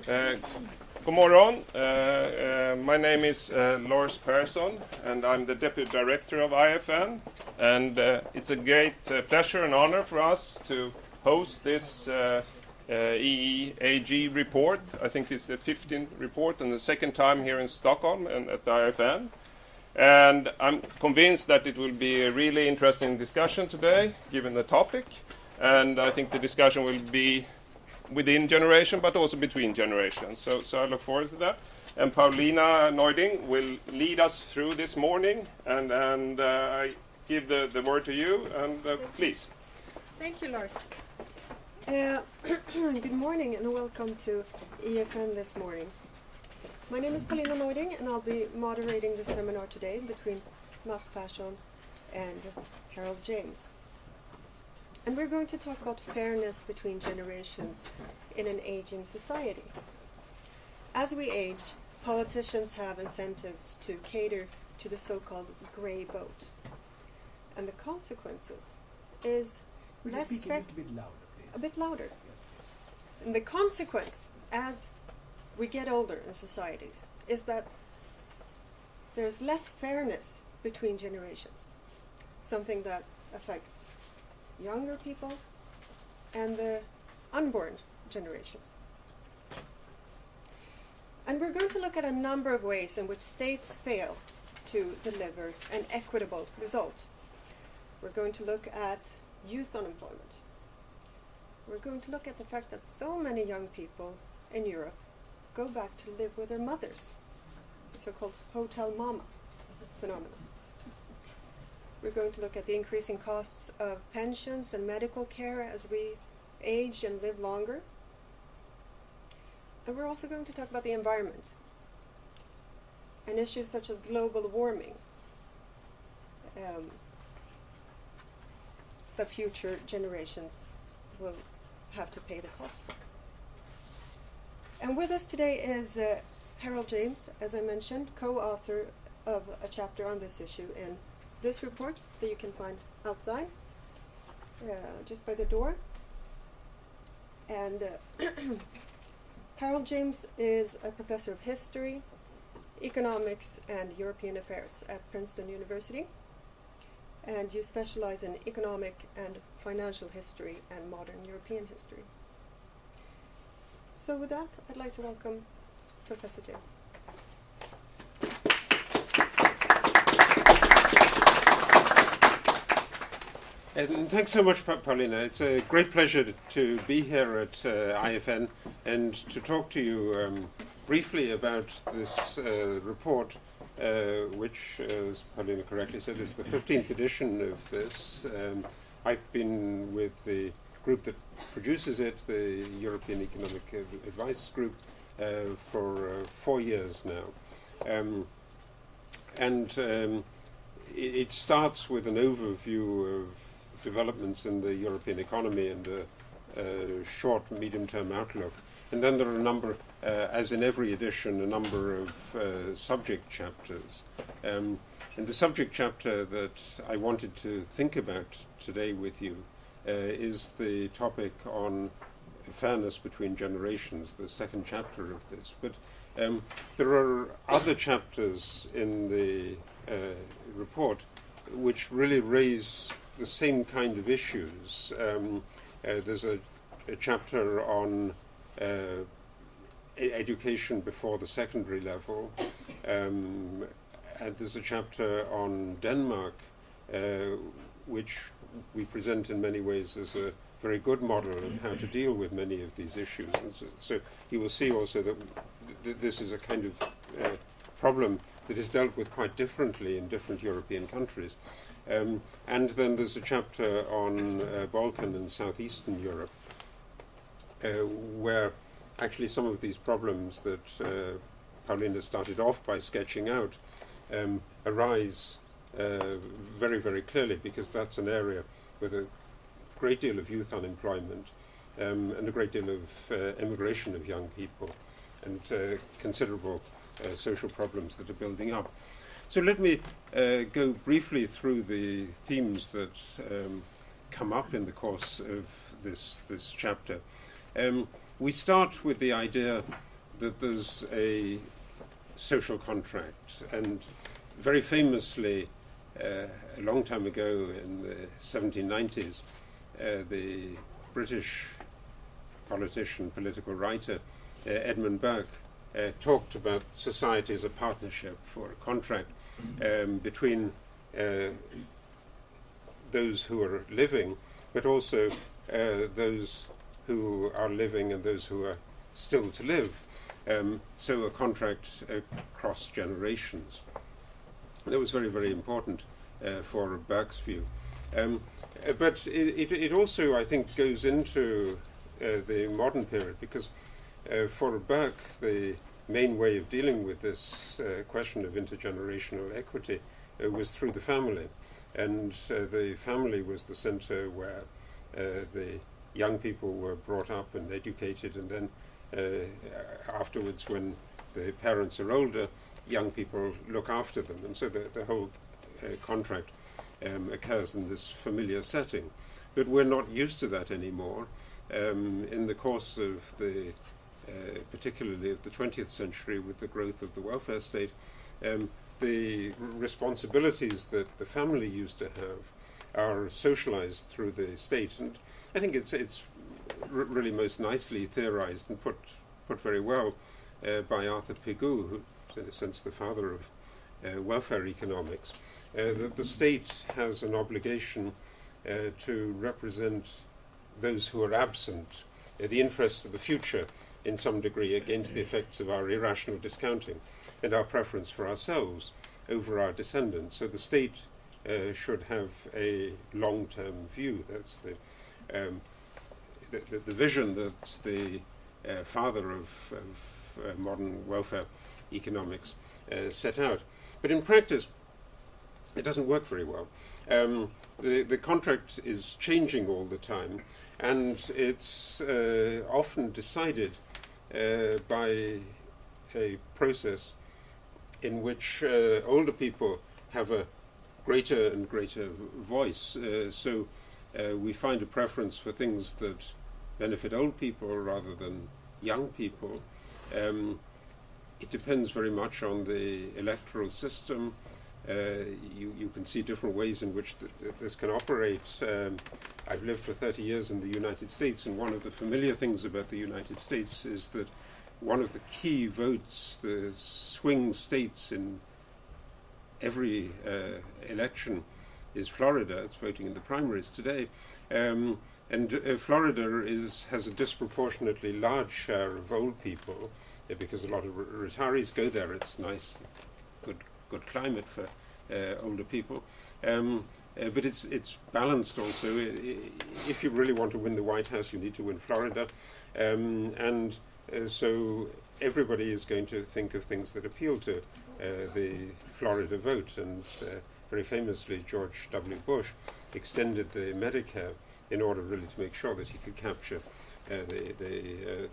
God morgon. My name is Lars Persson, and I'm the Deputy Director of IFN. And it's a great pleasure and honor for us to host this EEAG report. I think it's the 15th report and the second time here in Stockholm and at the IFN. And I'm convinced that it will be a really interesting discussion today, given the topic. And I think the discussion will be within generation, but also between generations. So I look forward to that. And Paulina Neuding will lead us through this morning. And I give the word to you. And please. Thank you, Lars. Good morning and welcome to EFN this morning. My name is Paulina Neuding, and I'll be moderating the seminar today between Mats Persson and Harold James. And we're going to talk about fairness between generations in an aging society. As we age, politicians have incentives to cater to the so-called grey vote. And the consequences is less fair. A bit louder. And the consequence, as we get older in societies, is that there's less fairness between generations, something that affects younger people and the unborn generations. And we're going to look at a number of ways in which states fail to deliver an equitable result. We're going to look at youth unemployment. We're going to look at the fact that so many young people in Europe go back to live with their mothers, the so-called hotel mama phenomenon. We're going to look at the increasing costs of pensions and medical care as we age and live longer. And we're also going to talk about the environment and issues such as global warming that future generations will have to pay the cost for. And with us today is Harold James, as I mentioned, co-author of a chapter on this issue in this report that you can find outside, just by the door. And Harold James is a professor of history, economics, and European affairs at Princeton University. And you specialize in economic and financial history and modern European history. So with that, I'd like to welcome Professor James. And thanks so much, Paulina. It's a great pleasure to be here at IFN and to talk to you briefly about this report, which, as Paulina correctly said, is the 15th edition of this. I've been with the group that produces it, the European Economic Advice Group, for 4 years now. It starts with an overview of developments in the European economy and a short, medium-term outlook. And then there are a number, as in every edition, a number of subject chapters. And the subject chapter that I wanted to think about today with you is the topic on fairness between generations, the second chapter of this. But there are other chapters in the report which really raise the same kind of issues. There's a chapter on education before the secondary level, and there's a chapter on Denmark, which we present in many ways as a very good model of how to deal with many of these issues. And so you will see also that this is a kind of problem that is dealt with quite differently in different European countries. And then there's a chapter on Balkan and southeastern Europe, where actually some of these problems that Paulina started off by sketching out arise very, very clearly, because that's an area with a great deal of youth unemployment and a great deal of immigration of young people and considerable social problems that are building up. So let me go briefly through the themes that come up in the course of this chapter. We start with the idea that there's a social contract, and very famously, a long time ago in the 1790s, the British politician, political writer, Edmund Burke, talked about society as a partnership or a contract between those who are living, but also those who are living and those who are still to live. So a contract across generations. That was very, very important for Burke's view. But it also, I think, goes into the modern period, because for Burke, the main way of dealing with this question of intergenerational equity was through the family. And the family was the center where the young people were brought up and educated, and then afterwards, when the parents are older, young people look after them. And so the whole contract occurs in this familiar setting. But we're not used to that anymore. In the course of the, particularly of the 20th century, with the growth of the welfare state, the responsibilities that the family used to have are socialized through the state. And I think it's really most nicely theorized and put very well by Arthur Pigou, who's in a sense the father of welfare economics, that the state has an obligation to represent those who are absent, the interests of the future in some degree, against the effects of our irrational discounting and our preference for ourselves over our descendants. So the state should have a long-term view. That's the vision that the father of modern welfare economics set out. But in practice, it doesn't work very well. The contract is changing all the time, and it's often decided by a process in which older people have a greater and greater voice. So we find a preference for things that benefit old people rather than young people. It depends very much on the electoral system. You can see different ways in which this can operate. I've lived for 30 years in the United States, and one of the familiar things about the United States is that one of the key votes, the swing states in every election, is Florida. It's voting in the primaries today. And Florida has a disproportionately large share of old people, because a lot of retirees go there. It's nice, good climate for older people. But it's balanced also. If you really want to win the White House, you need to win Florida. So everybody is going to think of things that appeal to the Florida vote. And very famously, George W. Bush extended the Medicare in order really to make sure that he could capture the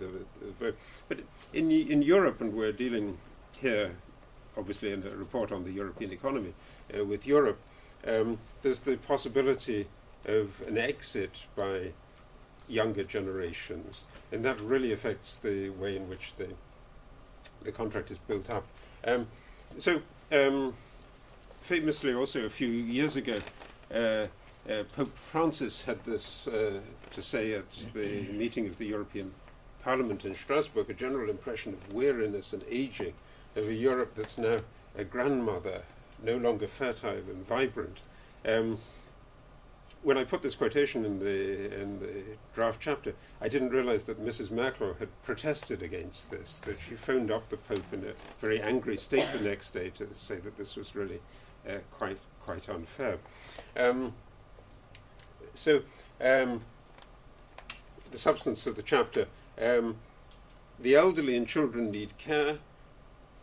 vote. But in Europe, and we're dealing here, obviously, in a report on the European economy, with Europe, there's the possibility of an exit by younger generations, and that really affects the way in which the contract is built up. Famously, also a few years ago, Pope Francis had this to say at the meeting of the European Parliament in Strasbourg, a general impression of weariness and aging, of a Europe that's now a grandmother, no longer fertile and vibrant. When I put this quotation in the draft chapter, I didn't realize that Mrs. Merkel had protested against this, that she phoned up the Pope in a very angry state the next day to say that this was really quite unfair. The substance of the chapter, the elderly and children need care,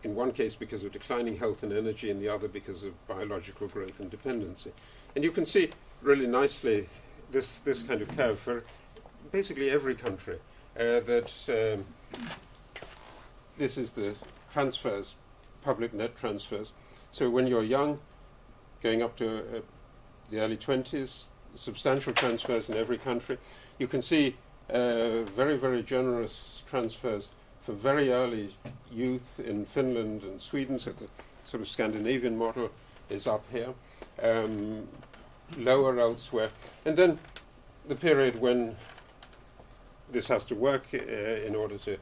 in one case because of declining health and energy, in the other because of biological growth and dependency. And you can see really nicely this kind of curve for basically every country, that this is the transfers, public net transfers. So when you're young, going up to the early 20s, substantial transfers in every country. You can see very, very generous transfers for very early youth in Finland and Sweden, so the sort of Scandinavian model is up here, lower elsewhere. And then the period when this has to work in order to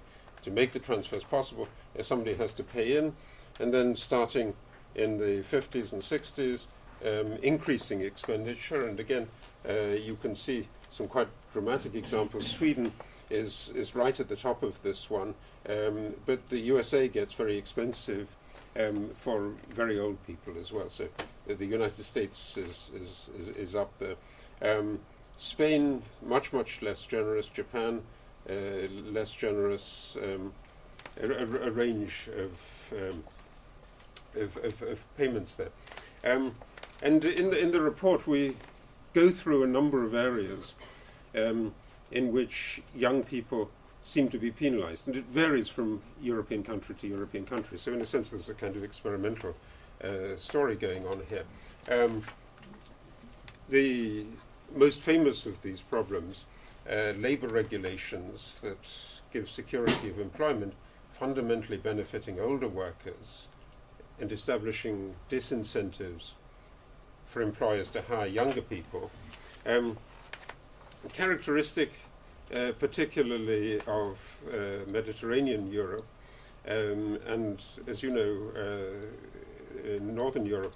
make the transfers possible, somebody has to pay in, and then starting in the 50s and 60s, increasing expenditure. And again, you can see some quite dramatic examples. Sweden is right at the top of this one, but the USA gets very expensive for very old people as well. So the United States is up there. Spain, much less generous. Japan, less generous. A range of payments there. And in the report we go through a number of areas in which young people seem to be penalized, and it varies from European country to European country. So in a sense there's a kind of experimental story going on here. The most famous of these problems, labor regulations that give security of employment, fundamentally benefiting older workers and establishing disincentives for employers to hire younger people. Characteristic particularly of Mediterranean Europe, and as you know, Northern Europe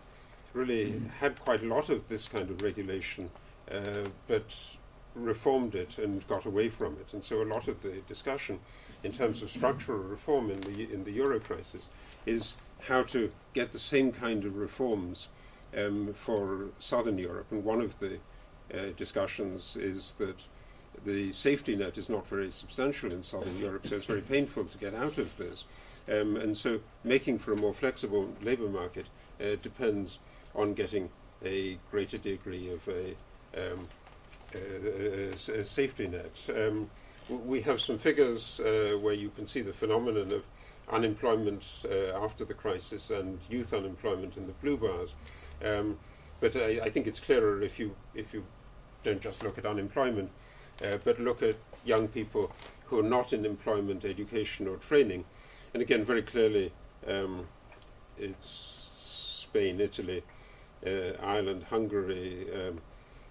really had quite a lot of this kind of regulation, but reformed it and got away from it. And so a lot of the discussion in terms of structural reform in the Euro crisis is how to get the same kind of reforms for Southern Europe. And one of the discussions is that the safety net is not very substantial in Southern Europe, so it's very painful to get out of this. And so making for a more flexible labour market depends on getting a greater degree of a safety net. We have some figures where you can see the phenomenon of unemployment after the crisis and youth unemployment in the blue bars. But I think it's clearer if you don't just look at unemployment, but look at young people who are not in employment, education or training. And again, very clearly, it's Spain, Italy, Ireland, Hungary.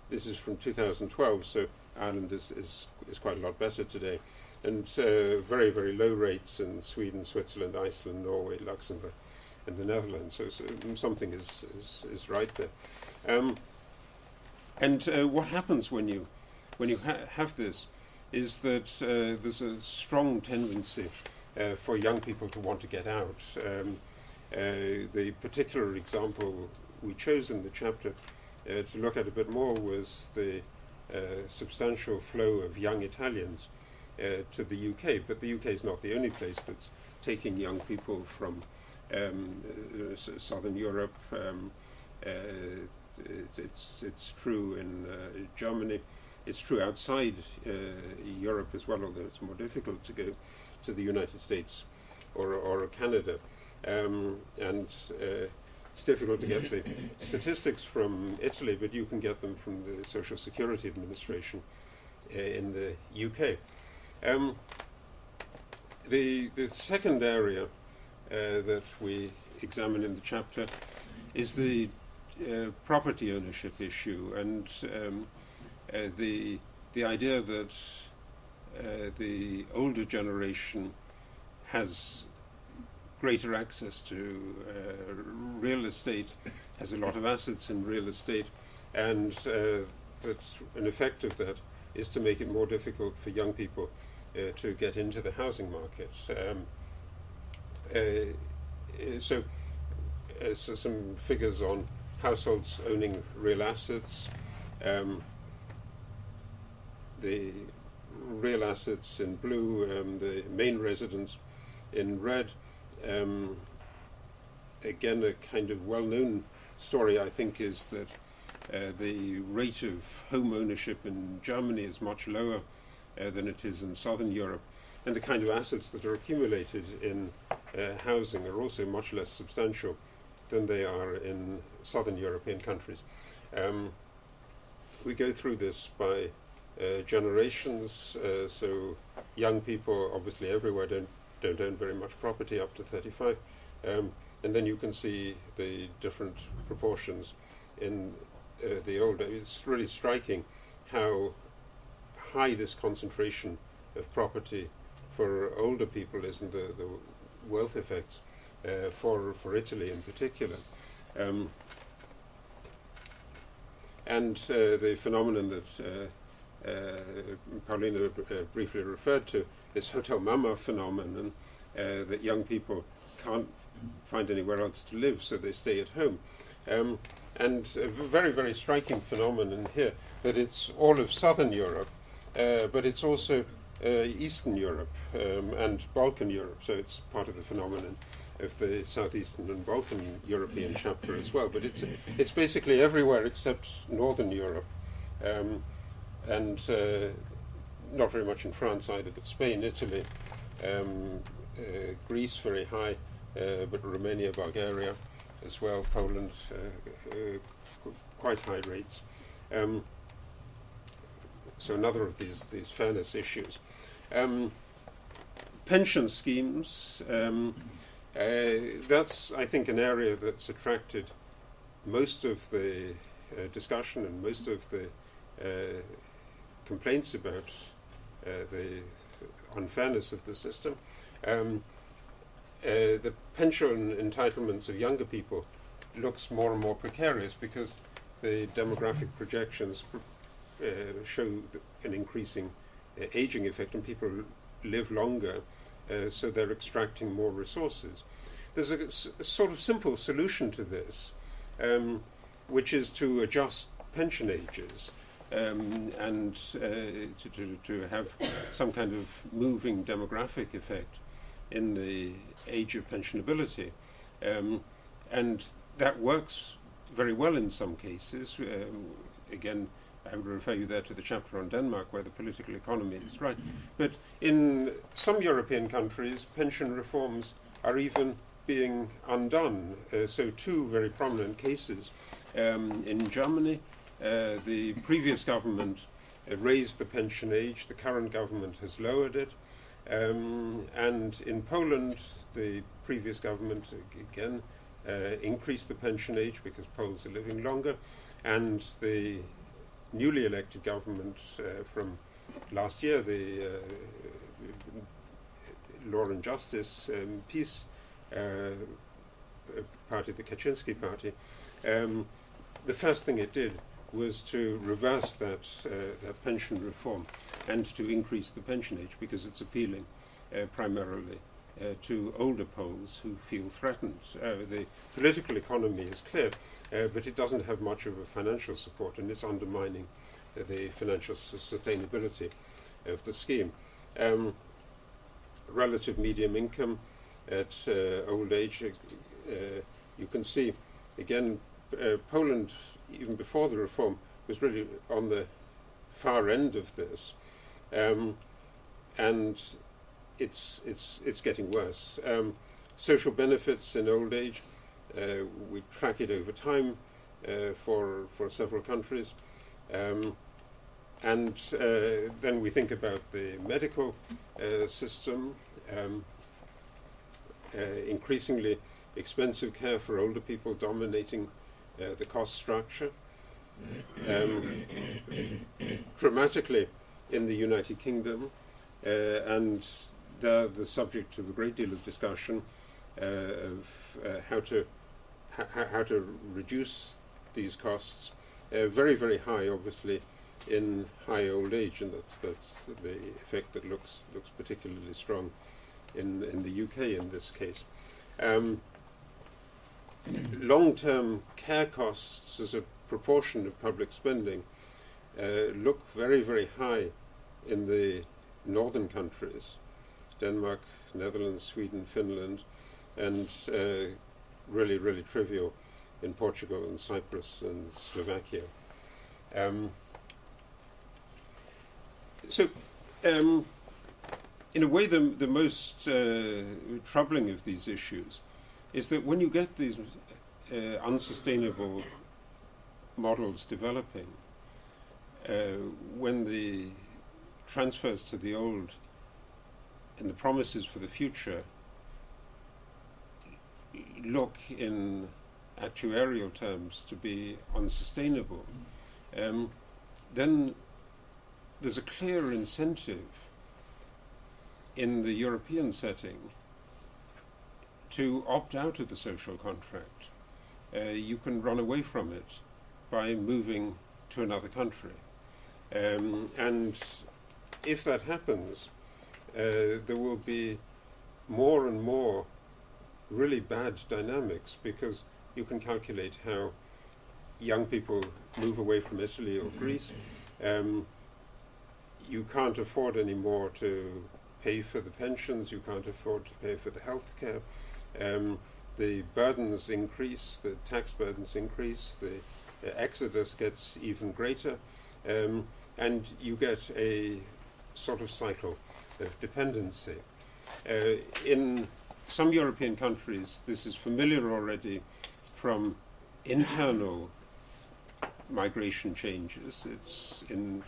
This is from 2012, so Ireland is quite a lot better today. And very, very low rates in Sweden, Switzerland, Iceland, Norway, Luxembourg, and the Netherlands. So something is right there. And what happens when you have this is that there's a strong tendency for young people to want to get out. The particular example we chose in the chapter to look at a bit more was the substantial flow of young Italians to the UK. But the UK is not the only place that's taking young people from Southern Europe. It's true in Germany. It's true outside Europe as well, although it's more difficult to go to the United States or Canada. It's difficult to get the statistics from Italy, but you can get them from the Social Security Administration in the UK. The second area that we examine in the chapter is the property ownership issue, and the idea that the older generation has greater access to real estate, has a lot of assets in real estate, and that's an effect of that is to make it more difficult for young people to get into the housing market. So some figures on households owning real assets. The real assets in blue, the main residence in red. Again, a kind of well-known story, I think, is that the rate of home ownership in Germany is much lower than it is in Southern Europe, and the kind of assets that are accumulated in housing are also much less substantial than they are in Southern European countries. We go through this by generations. So young people, obviously everywhere, don't own very much property up to 35. And then you can see the different proportions in the older. It's really striking how high this concentration of property for older people is, and the wealth effects for Italy in particular. And the phenomenon that Paulina briefly referred to, this hotel mama phenomenon, that young people can't find anywhere else to live, so they stay at home. And a very, very striking phenomenon here, that it's all of Southern Europe, but it's also Eastern Europe and Balkan Europe, so it's part of the phenomenon of the Southeastern and Balkan European chapter as well. But it's basically everywhere except Northern Europe, and not very much in France either, but Spain, Italy, Greece very high, but Romania, Bulgaria as well, Poland, quite high rates. So another of these fairness issues. Pension schemes, that's, I think, an area that's attracted most of the discussion and most of the complaints about the unfairness of the system. The pension entitlements of younger people looks more and more precarious because the demographic projections show an increasing aging effect, and people live longer, so they're extracting more resources. There's a sort of simple solution to this, which is to adjust pension ages and to have some kind of moving demographic effect in the age of pensionability. And that works very well in some cases. Again, I would refer you there to the chapter on Denmark, where the political economy is right. But in some European countries, pension reforms are even being undone. So two very prominent cases. In Germany, the previous government raised the pension age. The current government has lowered it. And in Poland, the previous government, again, increased the pension age because Poles are living longer. And the newly elected government from last year, the Law and Justice Peace party, the Kaczynski party, the first thing it did was to reverse that pension reform and to increase the pension age, because it's appealing primarily to older Poles who feel threatened. The political economy is clear, but it doesn't have much of a financial support, and it's undermining the financial sustainability of the scheme. Relative medium income at old age, you can see, again, Poland, even before the reform, was really on the far end of this, and it's getting worse. Social benefits in old age, we track it over time for several countries, and then we think about the medical system, increasingly expensive care for older people dominating the cost structure. Dramatically in the United Kingdom, and they're the subject of a great deal of discussion of how to reduce these costs. Very, very high, obviously, in high old age, and that's the effect that looks particularly strong in the UK in this case. Long-term care costs as a proportion of public spending look very, very high in the northern countries, Denmark, Netherlands, Sweden, Finland, and really, really trivial in Portugal and Cyprus and Slovakia. So, in a way, the most troubling of these issues is that when you get these unsustainable models developing, when the transfers to the old and the promises for the future look in actuarial terms to be unsustainable, then there's a clear incentive in the European setting to opt out of the social contract. You can run away from it by moving to another country. And if that happens, there will be more and more really bad dynamics, because you can calculate how young people move away from Italy or Greece. You can't afford anymore to pay for the pensions, you can't afford to pay for the health care. The burdens increase, the tax burdens increase, the exodus gets even greater, and you get a sort of cycle of dependency. In some European countries, this is familiar already from internal migration changes. It's in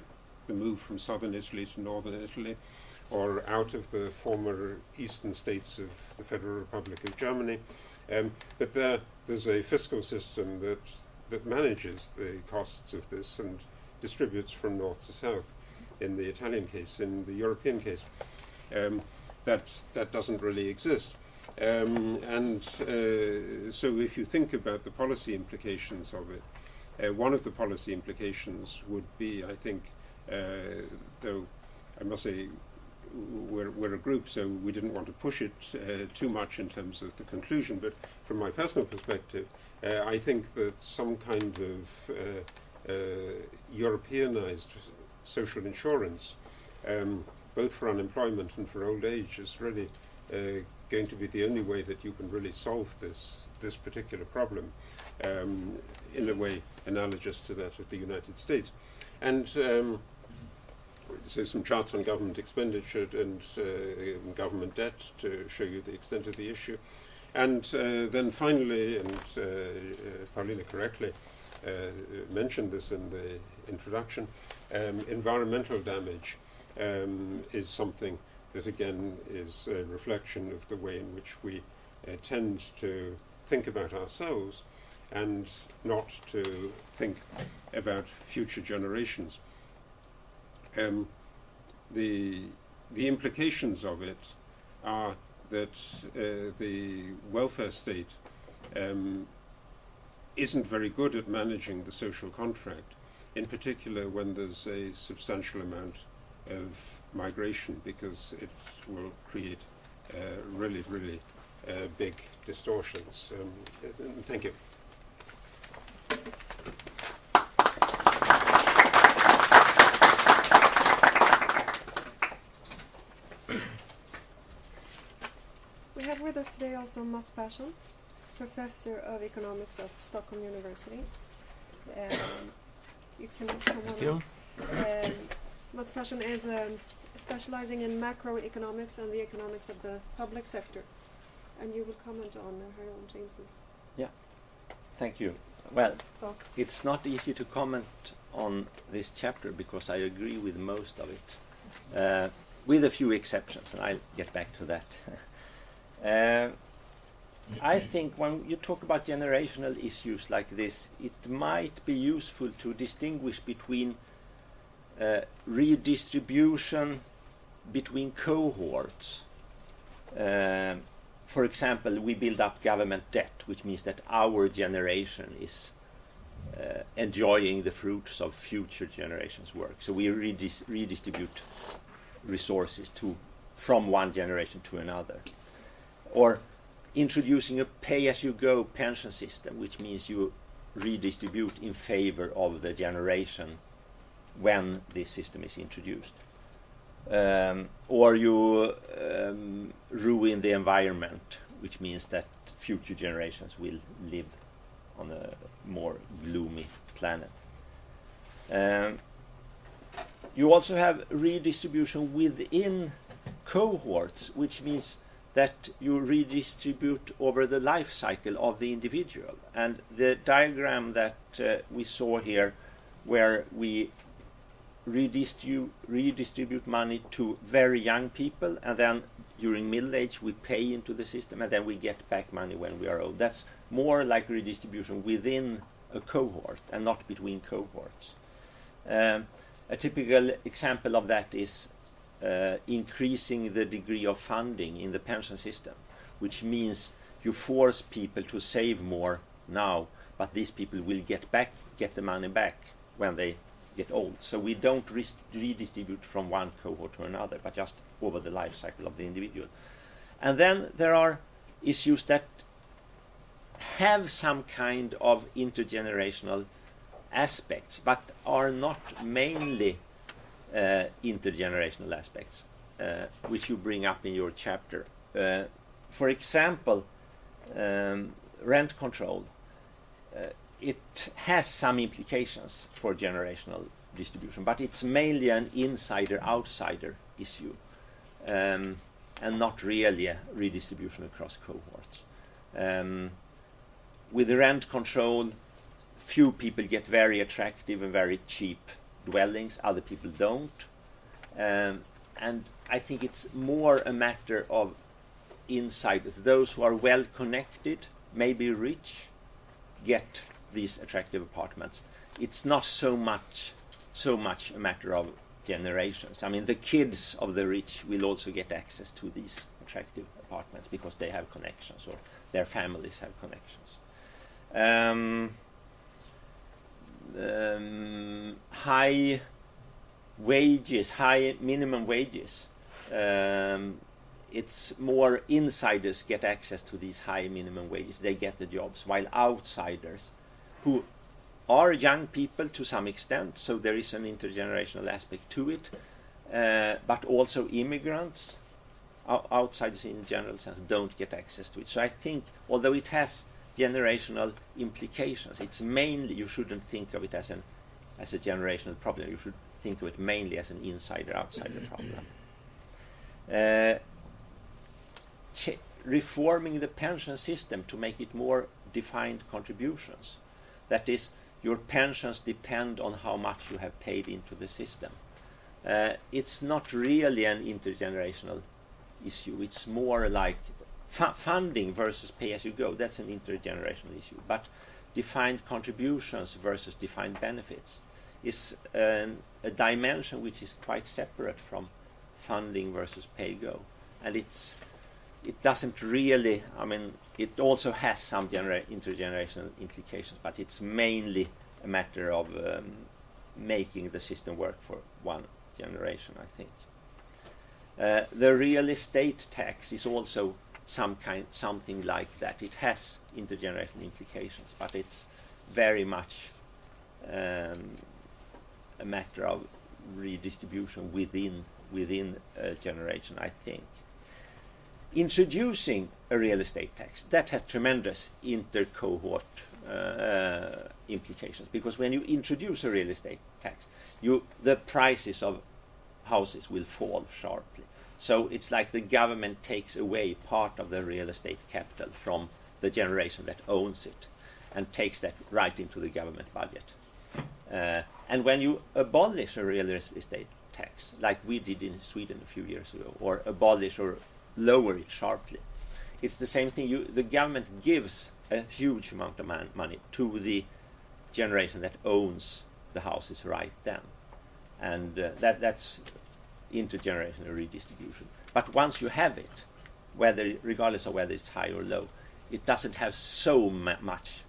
the move from southern Italy to northern Italy, or out of the former eastern states of the Federal Republic of Germany. But there's a fiscal system that manages the costs of this and distributes from north to south. In the Italian case, in the European case, that doesn't really exist. So if you think about the policy implications of it, one of the policy implications would be, I think, though I must say we're a group, so we didn't want to push it too much in terms of the conclusion, but from my personal perspective, I think that some kind of Europeanized social insurance, both for unemployment and for old age, is really going to be the only way that you can really solve this particular problem, in a way analogous to that of the United States. And so some charts on government expenditure and government debt to show you the extent of the issue. And then finally, and Paulina correctly mentioned this in the introduction, environmental damage is something that again is a reflection of the way in which we tend to think about ourselves and not to think about future generations. The implications of it are that the welfare state isn't very good at managing the social contract, in particular when there's a substantial amount of migration, because it will create really, really big distortions. Thank you. We have with us today also Mats Persson, Professor of Economics at Stockholm University. You can come Thank on. you. Mats Persson is specializing in macroeconomics and the economics of the public sector. And you will comment on Harold James's Thank you. Well, thoughts. it's not easy to comment on this chapter because I agree with most of it, with a few exceptions, and I'll get back to that. I think when you talk about generational issues like this, it might be useful to distinguish between redistribution between cohorts. For example, we build up government debt, which means that our generation is enjoying the fruits of future generations' work. So we redistribute resources from one generation to another. Or introducing a pay-as-you-go pension system, which means you redistribute in favor of the generation when this system is introduced. Or you ruin the environment, which means that future generations will live on a more gloomy planet. You also have redistribution within cohorts, which means that you redistribute over the life cycle of the individual. And the diagram that we saw here, where we redistribute money to very young people, and then during middle age we pay into the system, and then we get back money when we are old. That's more like redistribution within a cohort and not between cohorts. A typical example of that is increasing the degree of funding in the pension system, which means you force people to save more now, but these people will get the money back when they get old. So we don't redistribute from one cohort to another, but just over the life cycle of the individual. And then there are issues that have some kind of intergenerational aspects, but are not mainly intergenerational aspects, which you bring up in your chapter. For example, rent control. It has some implications for generational distribution, but it's mainly an insider-outsider issue, and not really a redistribution across cohorts. With the rent control, few people get very attractive and very cheap dwellings, other people don't. And I think it's more a matter of insiders. Those who are well connected, maybe rich, get these attractive apartments. It's not so much a matter of generations. I mean, the kids of the rich will also get access to these attractive apartments because they have connections, or their families have connections. High wages, high minimum wages. It's more insiders get access to these high minimum wages. They get the jobs, while outsiders, who are young people to some extent, so there is an intergenerational aspect to it, but also immigrants, outsiders in general sense, don't get access to it. So I think, although it has generational implications, it's mainly, you shouldn't think of it as a generational problem. You should think of it mainly as an insider-outsider problem. Reforming the pension system to make it more defined contributions. That is, your pensions depend on how much you have paid into the system. It's not really an intergenerational issue. It's more like funding versus pay-as-you-go. That's an intergenerational issue. But defined contributions versus defined benefits is a dimension which is quite separate from funding versus pay-go. And it doesn't really, I mean, it also has some intergenerational implications, but it's mainly a matter of making the system work for one generation, I think. The real estate tax is also something like that. It has intergenerational implications, but it's very much a matter of redistribution within a generation, I think. Introducing a real estate tax, that has tremendous inter-cohort implications, because when you introduce a real estate tax, the prices of houses will fall sharply. So it's like the government takes away part of the real estate capital from the generation that owns it and takes that right into the government budget. And when you abolish a real estate tax, like we did in Sweden a few years ago, or abolish or lower it sharply, it's the same thing. The government gives a huge amount of money to the generation that owns the houses right then. And that's intergenerational redistribution. But once you have it, regardless of whether it's high or low, it doesn't have so much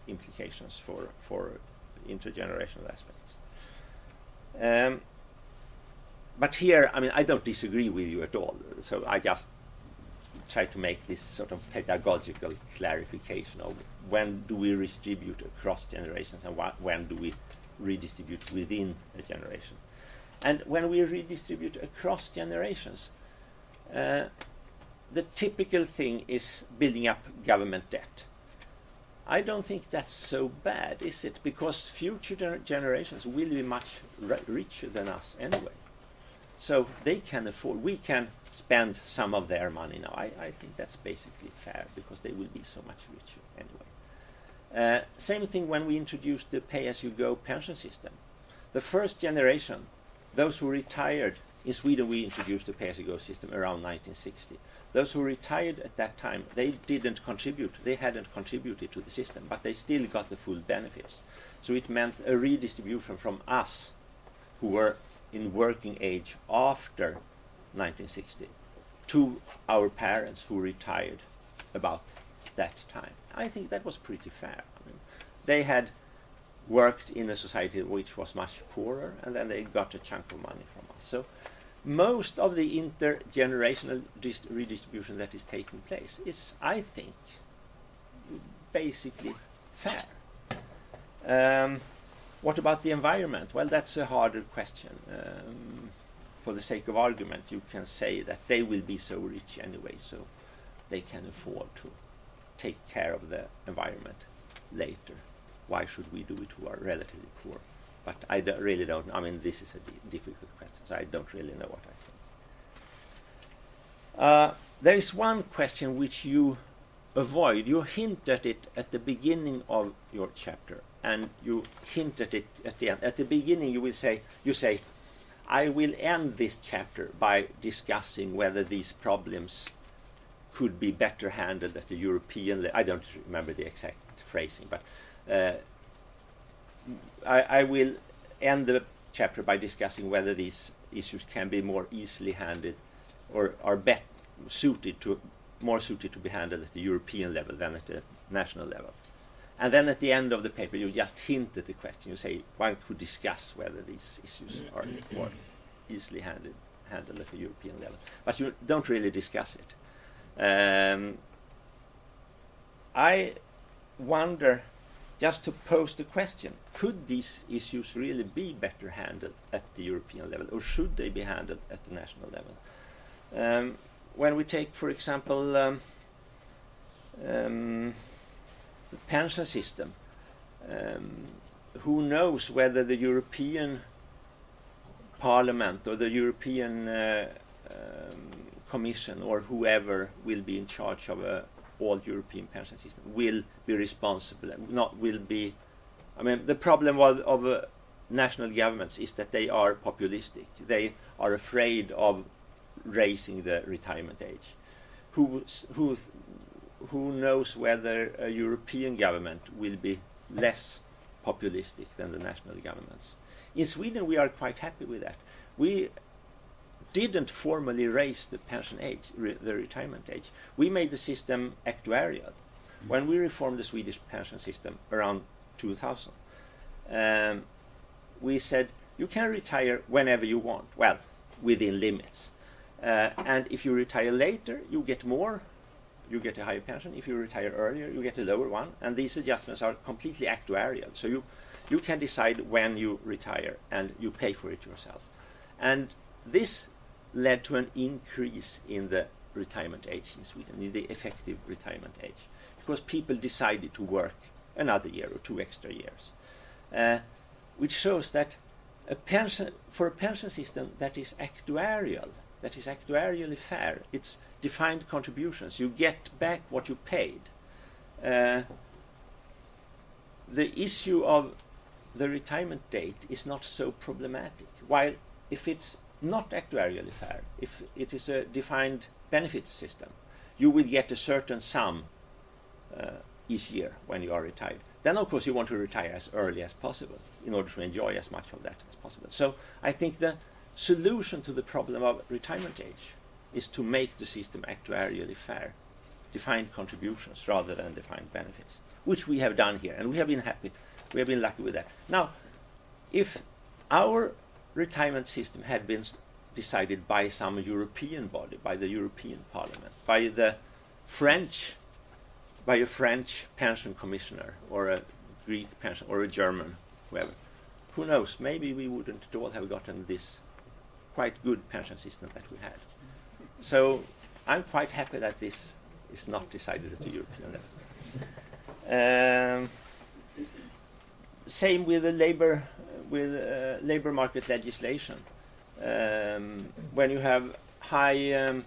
implications for intergenerational aspects. But here, I mean, I don't disagree with you at all. So I just try to make this sort of pedagogical clarification of when do we redistribute across generations and when do we redistribute within a generation. And when we redistribute across generations, the typical thing is building up government debt. I don't think that's so bad, is it? Because future generations will be much richer than us anyway. So they can afford, we can spend some of their money now. I think that's basically fair, because they will be so much richer anyway. Same thing when we introduced the pay-as-you-go pension system. the first generation, those who retired, in Sweden we introduced the pay-as-you-go system around 1960. Those who retired at that time, they didn't contribute, they hadn't contributed to the system, but they still got the full benefits. So it meant a redistribution from us, who were in working age after 1960, to our parents who retired about that time. I think that was pretty fair. I mean, they had worked in a society which was much poorer, and then they got a chunk of money from us. So most of the intergenerational redistribution that is taking place is, I think, basically fair. What about the environment? Well, that's a harder question. For the sake of argument, you can say that they will be so rich anyway, so they can afford to take care of the environment later. Why should we do it who are relatively poor? But I really don't. I mean, this is a difficult question, so I don't really know what I think. There is one question which you avoid. You hint at it at the beginning of your chapter, and you hint at it at the end. At the beginning, you say, I will end this chapter by discussing whether these problems could be better handled at the European level. I don't remember the exact phrasing, but I will end the chapter by discussing whether these issues can be more easily handled or are more suited to be handled at the European level than at the national level. And then at the end of the paper, you just hint at the question. You say one could discuss whether these issues are more easily handled at the European level. But you don't really discuss it. I wonder, just to pose the question, could these issues really be better handled at the European level, or should they be handled at the national level? When we take, for example, the pension system, who knows whether the European Parliament or the European Commission or whoever will be in charge of all European pension system will be responsible and will be. I mean, the problem of national governments is that they are populistic. They are afraid of raising the retirement age. Who knows whether a European government will be less populistic than the national governments? In Sweden, we are quite happy with that. We didn't formally raise the pension age, the retirement age. We made the system actuarial. When we reformed the Swedish pension system around 2000, we said you can retire whenever you want, well, within limits. And if you retire later, you get more, you get a higher pension. If you retire earlier, you get a lower one. And these adjustments are completely actuarial. So you can decide when you retire and you pay for it yourself. And this led to an increase in the retirement age in Sweden, in the effective retirement age, because people decided to work another year or 2 extra years, which shows that for a pension system that is actuarially fair, it's defined contributions. You get back what you paid. The issue of the retirement date is not so problematic. While if it's not actuarially fair, if it is a defined benefits system, you will get a certain sum each year when you are retired. Then, of course, you want to retire as early as possible in order to enjoy as much of that as possible. So I think the solution to the problem of retirement age is to make the system actuarially fair, defined contributions rather than defined benefits, which we have done here, and we have been happy. We have been lucky with that. Now, if our retirement system had been decided by some European body, by the European Parliament, by a French pension commissioner, or a Greek pension, or a German, whoever, who knows, maybe we wouldn't at all have gotten this quite good pension system that we had. So I'm quite happy that this is not decided at the European level. Same with the labor market legislation. When you have high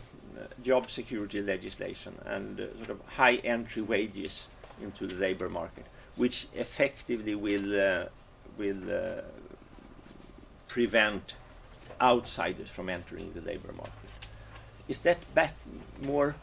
job security legislation and sort of high entry wages into the labor market, which effectively will prevent outsiders from entering the labor market. Is that more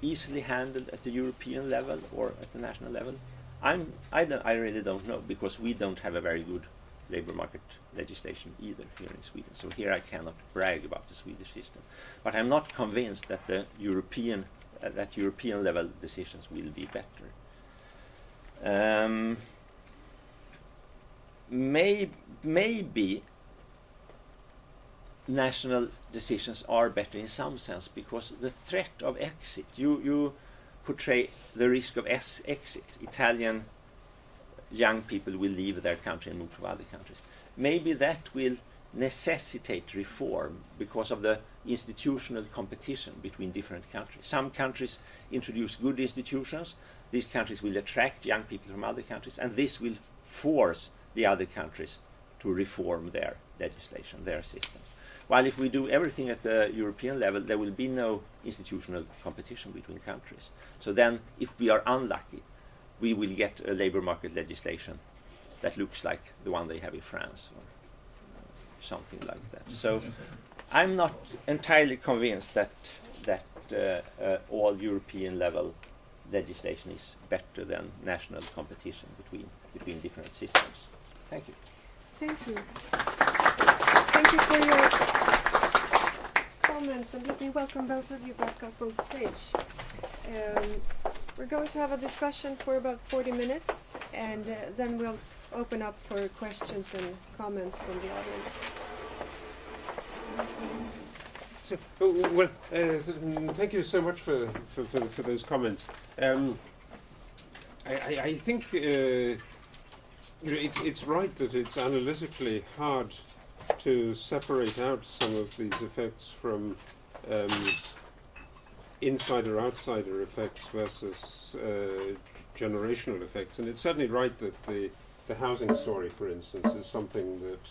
easily handled at the European level or at the national level? I really don't know, because we don't have a very good labor market legislation either here in Sweden. So here I cannot brag about the Swedish system. But I'm not convinced that the European level decisions will be better. Maybe national decisions are better in some sense, because the threat of exit, you portray the risk of exit. Italian young people will leave their country and move to other countries. Maybe that will necessitate reform because of the institutional competition between different countries. Some countries introduce good institutions. These countries will attract young people from other countries, and this will force the other countries to reform their legislation, their systems. While if we do everything at the European level, there will be no institutional competition between countries. So then, if we are unlucky, we will get a labor market legislation that looks like the one they have in France or something like that. So I'm not entirely convinced that all European level legislation is better than national competition between different systems. Thank you. Thank you. Thank you for your comments, and let me welcome both of you back up on stage. We're going to have a discussion for about 40 minutes, and then we'll open up for questions and comments from the audience. So, thank you so much for those comments. I think it's right that it's analytically hard to separate out some of these effects from insider-outsider effects versus generational effects. And it's certainly right that the housing story, for instance, is something that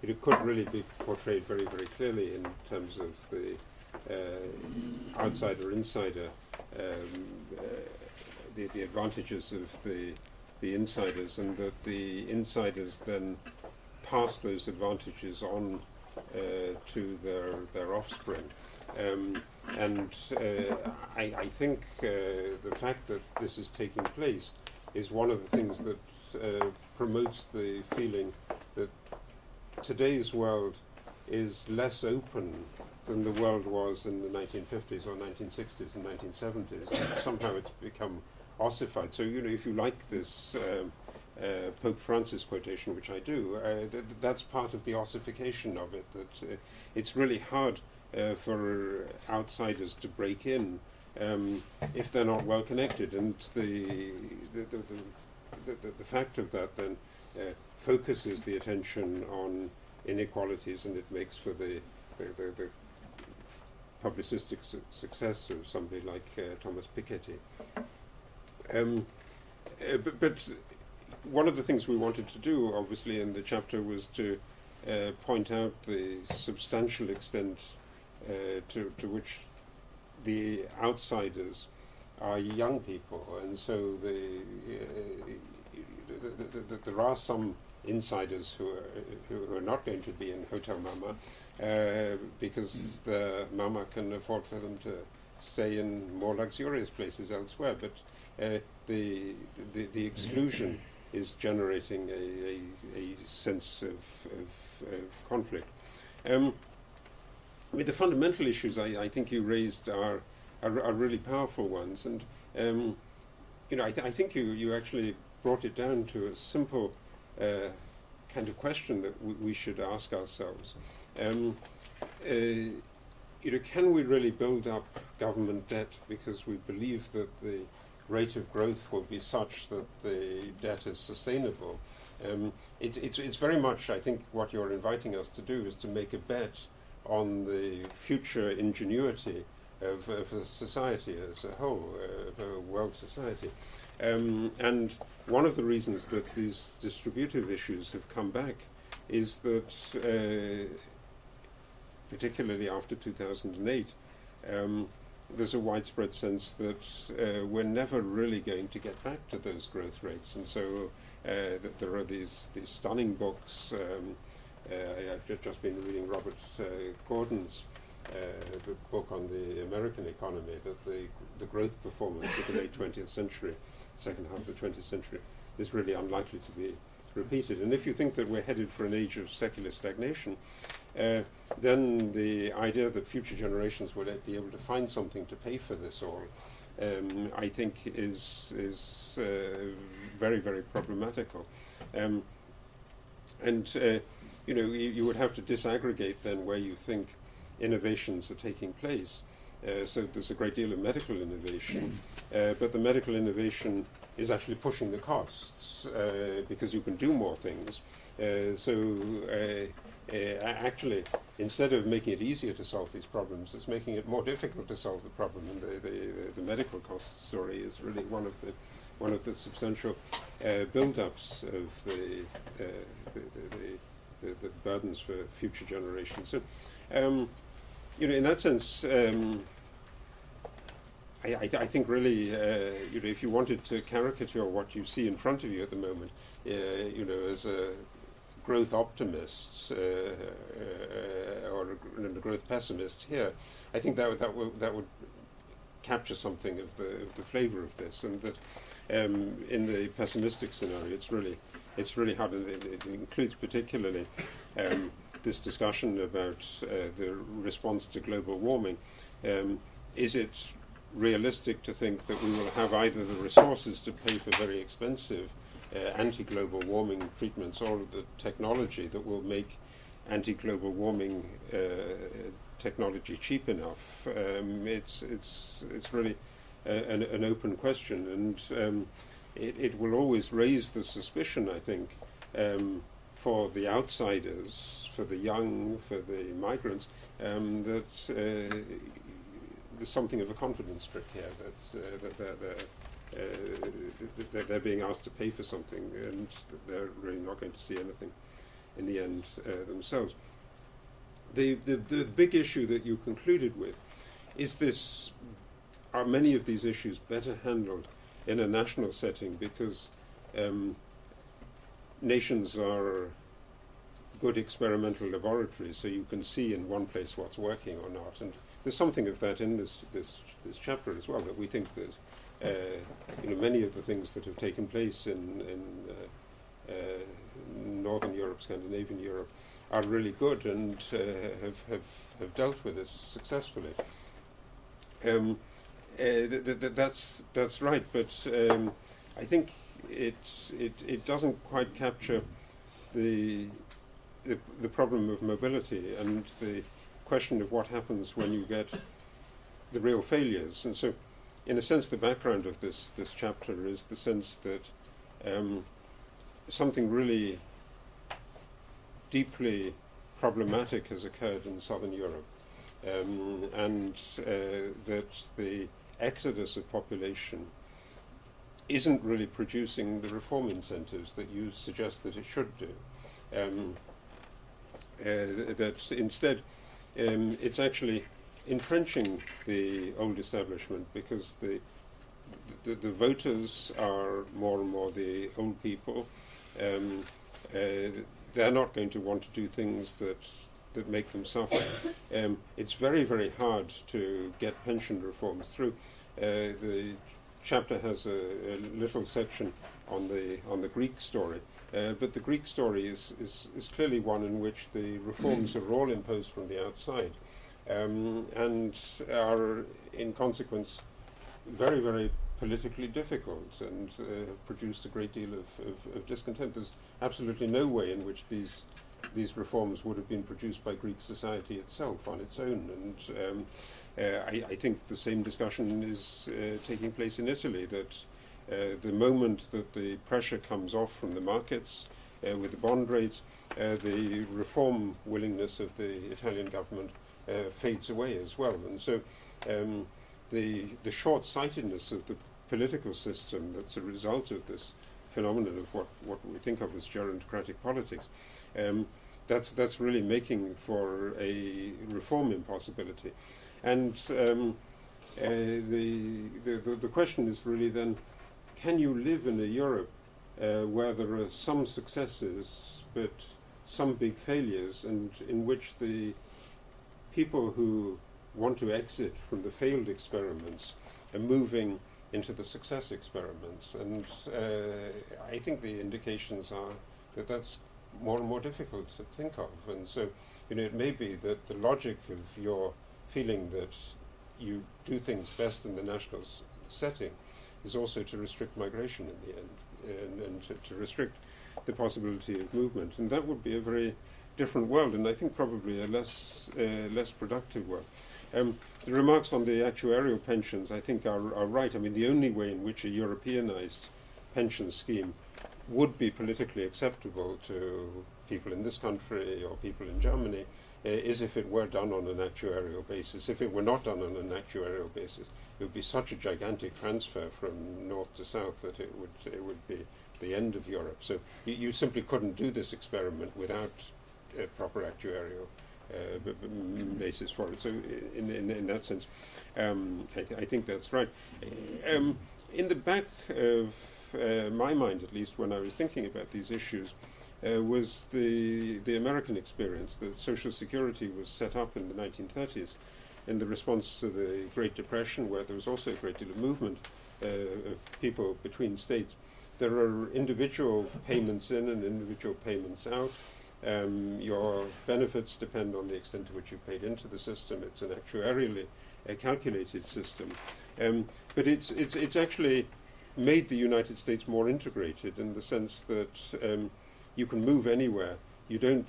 it could really be portrayed very, very clearly in terms of the outsider-insider, the advantages of the insiders, and that the insiders then pass those advantages on to their offspring. I think the fact that this is taking place is one of the things that promotes the feeling that today's world is less open than the world was in the 1950s or 1960s and 1970s. Somehow it's become ossified. So, if you like this Pope Francis quotation, which I do, that's part of the ossification of it, that it's really hard for outsiders to break in if they're not well connected. And the fact of that then focuses the attention on inequalities, and it makes for the publicistic success of somebody like Thomas Piketty. But one of the things we wanted to do, obviously, in the chapter was to point out the substantial extent to which the outsiders are young people, and so there are some insiders who are not going to be in Hotel Mama because the Mama can afford for them to stay in more luxurious places elsewhere. But the exclusion is generating a sense of conflict. The fundamental issues I think you raised are really powerful ones, and I think you actually brought it down to a simple kind of question that we should ask ourselves. Can we really build up government debt because we believe that the rate of growth will be such that the debt is sustainable? It's very much, I think, what you're inviting us to do is to make a bet on the future ingenuity of a society as a whole, of a world society. And one of the reasons that these distributive issues have come back is that, particularly after 2008, there's a widespread sense that we're never really going to get back to those growth rates. And so that there are these stunning books I've just been reading Robert Gordon's book on the American economy, that the growth performance of the late 20th century, second half of the 20th century, is really unlikely to be repeated. And if you think that we're headed for an age of secular stagnation, then the idea that future generations will be able to find something to pay for this all, I think is very, very problematical. You would have to disaggregate then where you think innovations are taking place. So there's a great deal of medical innovation, but the medical innovation is actually pushing the costs because you can do more things. Actually, instead of making it easier to solve these problems, it's making it more difficult to solve the problem. And the medical cost story is really one of the substantial build-ups of the burdens for future generations. So, in that sense, I think really, if you wanted to caricature what you see in front of you at the moment, as a growth optimists or a growth pessimist here, I think that would capture something of the flavour of this, and that in the pessimistic scenario, it's really hard, and it includes particularly this discussion about the response to global warming. Is it realistic to think that we will have either the resources to pay for very expensive anti-global warming treatments or the technology that will make anti-global warming technology cheap enough? It's really an open question, and it will always raise the suspicion, I think, for the outsiders, for the young, for the migrants, that there's something of a confidence trick here, that they're being asked to pay for something, and that they're really not going to see anything in the end themselves. The big issue that you concluded with is are many of these issues better handled in a national setting, because nations are good experimental laboratories, so you can see in one place what's working or not. And there's something of that in this chapter as well, that we think that many of the things that have taken place in Northern Europe, Scandinavian Europe, are really good and have dealt with this successfully. That's right, but I think it doesn't quite capture the problem of mobility and the question of what happens when you get the real failures. And so, in a sense, the background of this chapter is the sense that something really deeply problematic has occurred in Southern Europe, and that the exodus of population isn't really producing the reform incentives that you suggest that it should do. That instead it's actually entrenching the old establishment, because the voters are more and more the old people. They're not going to want to do things that make them suffer. It's very, very hard to get pension reforms through. The chapter has a little section on the Greek story, but the Greek story is clearly one in which the reforms are all imposed from the outside, and are in consequence very, very politically difficult, and have produced a great deal of discontent. There's absolutely no way in which these reforms would have been produced by Greek society itself on its own, and I think the same discussion is taking place in Italy, that the moment that the pressure comes off from the markets with the bond rates, the reform willingness of the Italian government fades away as well. And so the short-sightedness of the political system that's a result of this phenomenon of what we think of as gerontocratic politics, that's really making for a reform impossibility. And the question is really then, can you live in a Europe where there are some successes but some big failures, and in which the people who want to exit from the failed experiments are moving into the success experiments. And I think the indications are that that's more and more difficult to think of. And so, it may be that the logic of your feeling that you do things best in the national setting is also to restrict migration in the end, and to restrict the possibility of movement. And that would be a very different world, and I think probably a less productive world. The remarks on the actuarial pensions, I think, are right. I mean, the only way in which a Europeanized pension scheme would be politically acceptable to people in this country or people in Germany is if it were done on an actuarial basis. If it were not done on an actuarial basis, it would be such a gigantic transfer from north to south that it would be the end of Europe. So you simply couldn't do this experiment without a proper actuarial basis for it. So in that sense, I think that's right. In the back of my mind, at least, when I was thinking about these issues, was the American experience. That Social Security was set up in the 1930s in the response to the Great Depression, where there was also a great deal of movement of people between states. There are individual payments in and individual payments out. Your benefits depend on the extent to which you've paid into the system. It's an actuarially calculated system. But it's actually made the United States more integrated in the sense that you can move anywhere. You don't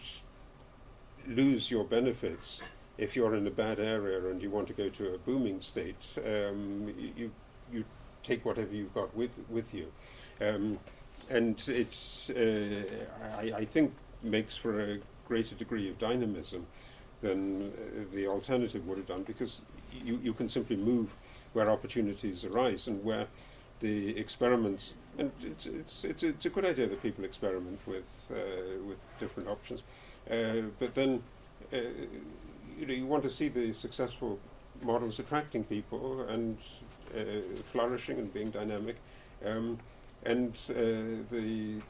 lose your benefits if you're in a bad area and you want to go to a booming state. You take whatever you've got with you. And it, I think, makes for a greater degree of dynamism than the alternative would have done, because you can simply move where opportunities arise and where the experiments, and it's a good idea that people experiment with different options, but then you want to see the successful models attracting people and flourishing and being dynamic, and the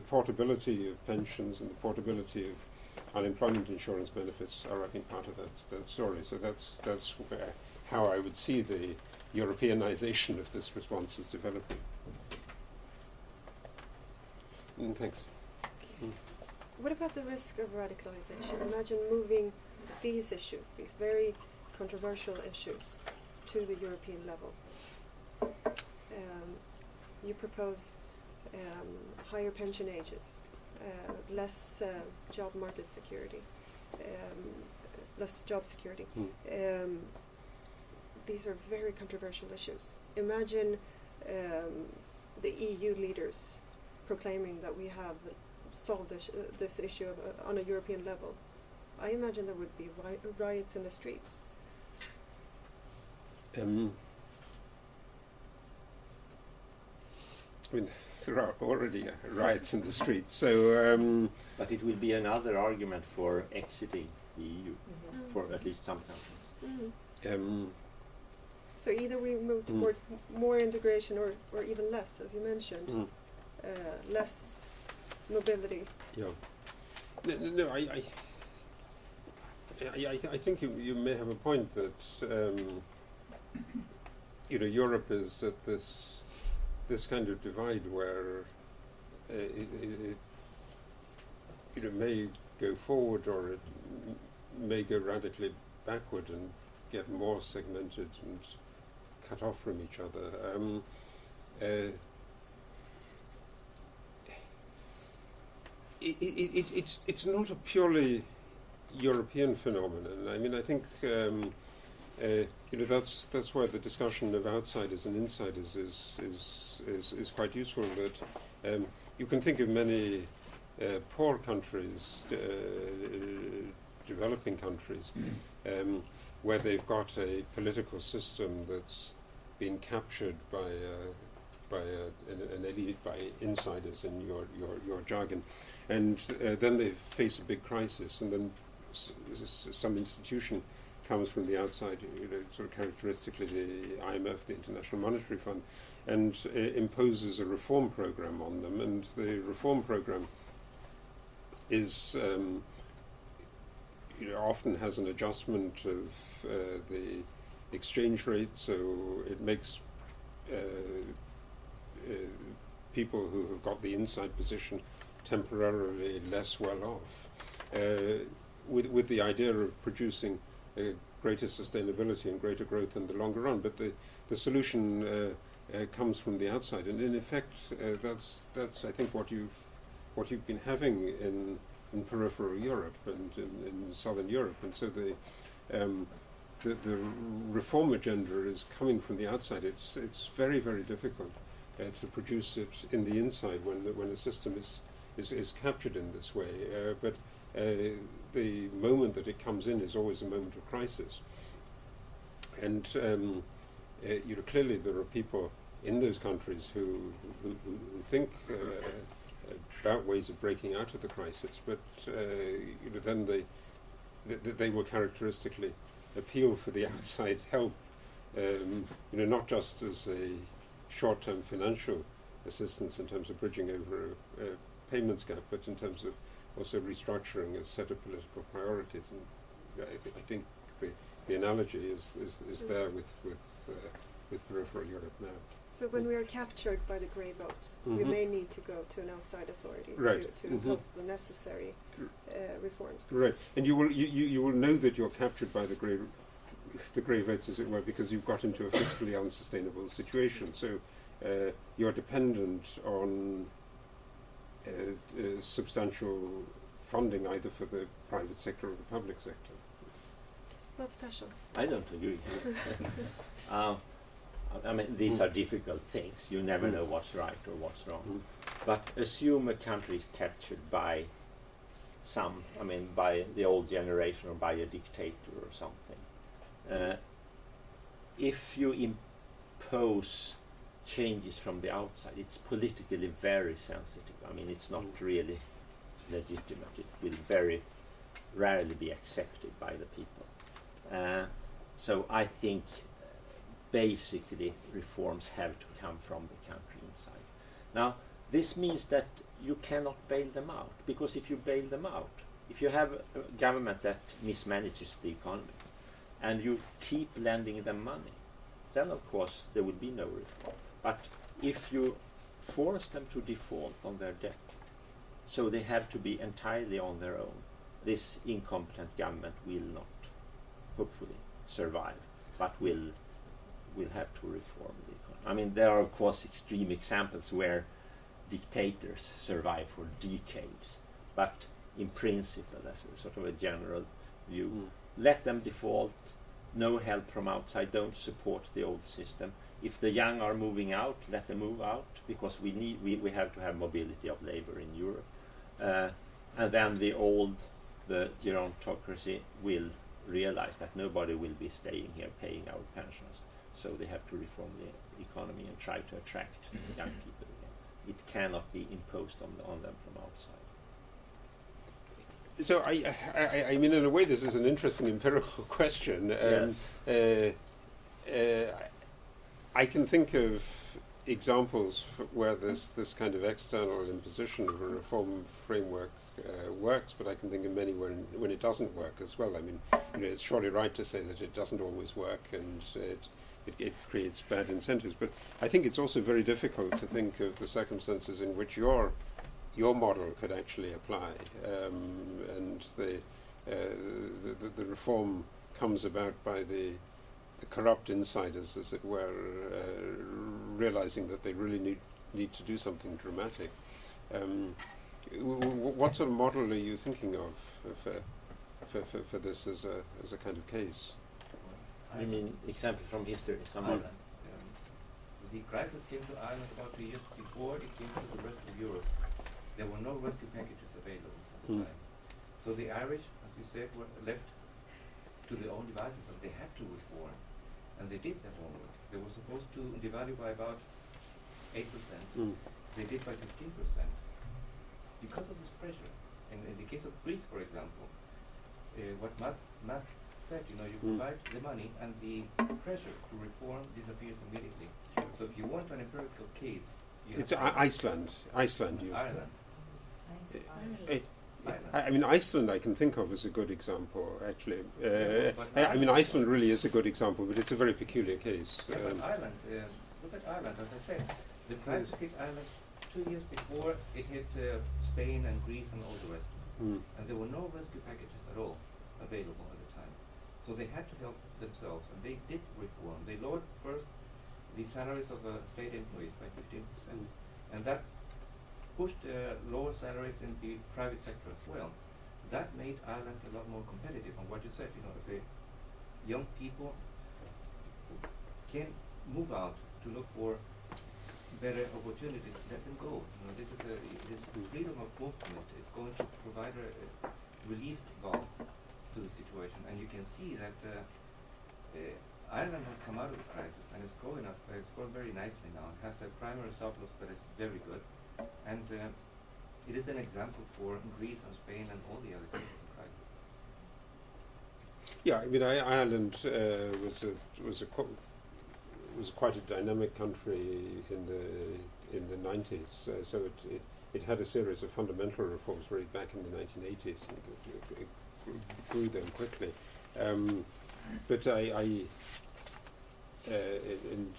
portability of pensions and the portability of unemployment insurance benefits are, I think, part of that story. So that's how I would see the Europeanization of this response is developing. Thanks. What about the risk of radicalization? Imagine moving these issues, these very controversial issues, to the European level. You propose higher pension ages, less job market security, less job security. These are very controversial issues. Imagine the EU leaders proclaiming that we have solved this issue on a European level. I imagine there would be riots in the streets. I mean, there are already riots in the streets, so... but it will be another argument for exiting the EU, for at least some countries. So either we move toward more integration or even less, as you mentioned, less mobility. Yeah. No, I think you may have a point that Europe is at this kind of divide where it may go forward or it may go radically backward and get more segmented and cut off from each other. It's not a purely European phenomenon. I mean, I think that's why the discussion of outsiders and insiders is quite useful. That you can think of many poor countries, developing countries, where they've got a political system that's been captured by an elite, by insiders in your jargon, and then they face a big crisis, and then some institution comes from the outside, sort of characteristically the IMF, the International Monetary Fund, and imposes a reform program on them, and the reform program is often has an adjustment of the exchange rate, so it makes people who have got the inside position temporarily less well off, with the idea of producing greater sustainability and greater growth in the longer run. But the solution comes from the outside, and in effect, that's I think what you've been having in peripheral Europe and in southern Europe, and so the reform agenda is coming from the outside. It's very, very difficult to produce it in the inside when a system is captured in this way. But the moment that it comes in is always a moment of crisis. And clearly there are people in those countries who think about ways of breaking out of the crisis, but then they will characteristically appeal for the outside help, not just as a short-term financial assistance in terms of bridging over a payments gap, but in terms of also restructuring a set of political priorities. And I think the analogy is there with peripheral Europe now. So when we are captured by the grey vote, we may need to go to an outside authority to impose the necessary reforms. Right, and you will know that you're captured by the grey votes, as it were, because you've got into a fiscally unsustainable situation. So you're dependent on substantial funding either for the private sector or the public sector. Not special. I don't agree. I mean, these are difficult things. You never know what's right or what's wrong. But assume a country is captured by by the old generation or by a dictator or something. If you impose changes from the outside, it's politically very sensitive. I mean, it's not really legitimate. It will very rarely be accepted by the people. So I think basically reforms have to come from the country inside. Now, this means that you cannot bail them out, because if you bail them out, if you have a government that mismanages the economy and you keep lending them money, then of course there will be no reform. But if you force them to default on their debt, so they have to be entirely on their own, this incompetent government will not, hopefully, survive, but will have to reform the economy. I mean, there are of course extreme examples where dictators survive for decades, but in principle, as a sort of a general view, let them default, no help from outside, don't support the old system. If the young are moving out, let them move out, because we have to have mobility of labor in Europe. And then the gerontocracy will realize that nobody will be staying here paying our pensions. So they have to reform the economy and try to attract young people again. It cannot be imposed on them from outside. So I mean, in a way, this is an interesting empirical question. Yes. I can think of examples where this kind of external imposition of a reform framework works, but I can think of many when it doesn't work as well. I mean, it's surely right to say that it doesn't always work, and it creates bad incentives. But I think it's also very difficult to think of the circumstances in which your model could actually apply, and the reform comes about by the corrupt insiders, as it were, realizing that they really need to do something dramatic. What sort of model are you thinking of for this as a kind of case? I mean, example from history. Ireland. The crisis came to Ireland about 2 years before it came to the rest of Europe. There were no rescue packages available at the time. So the Irish, as you said, were left to their own devices, and they had to reform. And they did their homework. They were supposed to devalue by about 8%. They did by 15%. Because of this pressure. And in the case of Greece, for example, what Matt said, you provide the money and the pressure to reform disappears immediately. So if you want an empirical case, It's Iceland. Iceland. Ireland. I mean, Iceland I can think of as a good example, actually. But I mean, Iceland really is a good example, but it's a very peculiar case. Yeah, but Ireland, look at Ireland, as I said, the crisis hit Ireland 2 years before it hit Spain and Greece and all the rest. And there were no rescue packages at all available at the time. So they had to help themselves, and they did reform. They lowered first the salaries of state employees by 15%, and that pushed lower salaries in the private sector as well. That made Ireland a lot more competitive. And what you said, you know, if the young people can move out to look for better opportunities, let them go. You know, this is freedom of movement is going to provide a relief valve to the situation. And you can see that Ireland has come out of the crisis and is growing up. It's growing very nicely now. It has a primary surplus that is very good, and it is an example for Greece and Spain and all the other countries in crisis. Yeah, I mean, Ireland was quite a dynamic country in the 90s. So it had a series of fundamental reforms right back in the 1980s, and it grew them quickly. But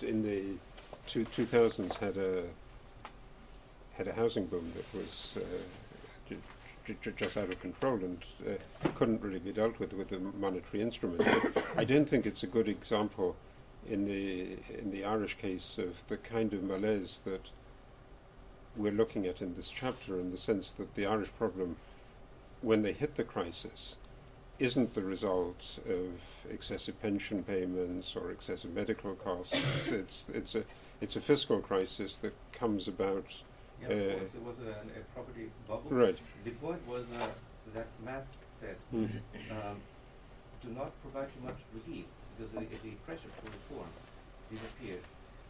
in the 2000s had a housing boom that was just out of control and couldn't really be dealt with a monetary instrument. But I don't think it's a good example in the Irish case of the kind of malaise that we're looking at in this chapter, in the sense that the Irish problem, when they hit the crisis, isn't the result of excessive pension payments or excessive medical costs. It's a fiscal crisis that comes about. Yeah, of course, it was a property bubble. Right. The point was that Matt said, do not provide too much relief, because the pressure to reform disappeared.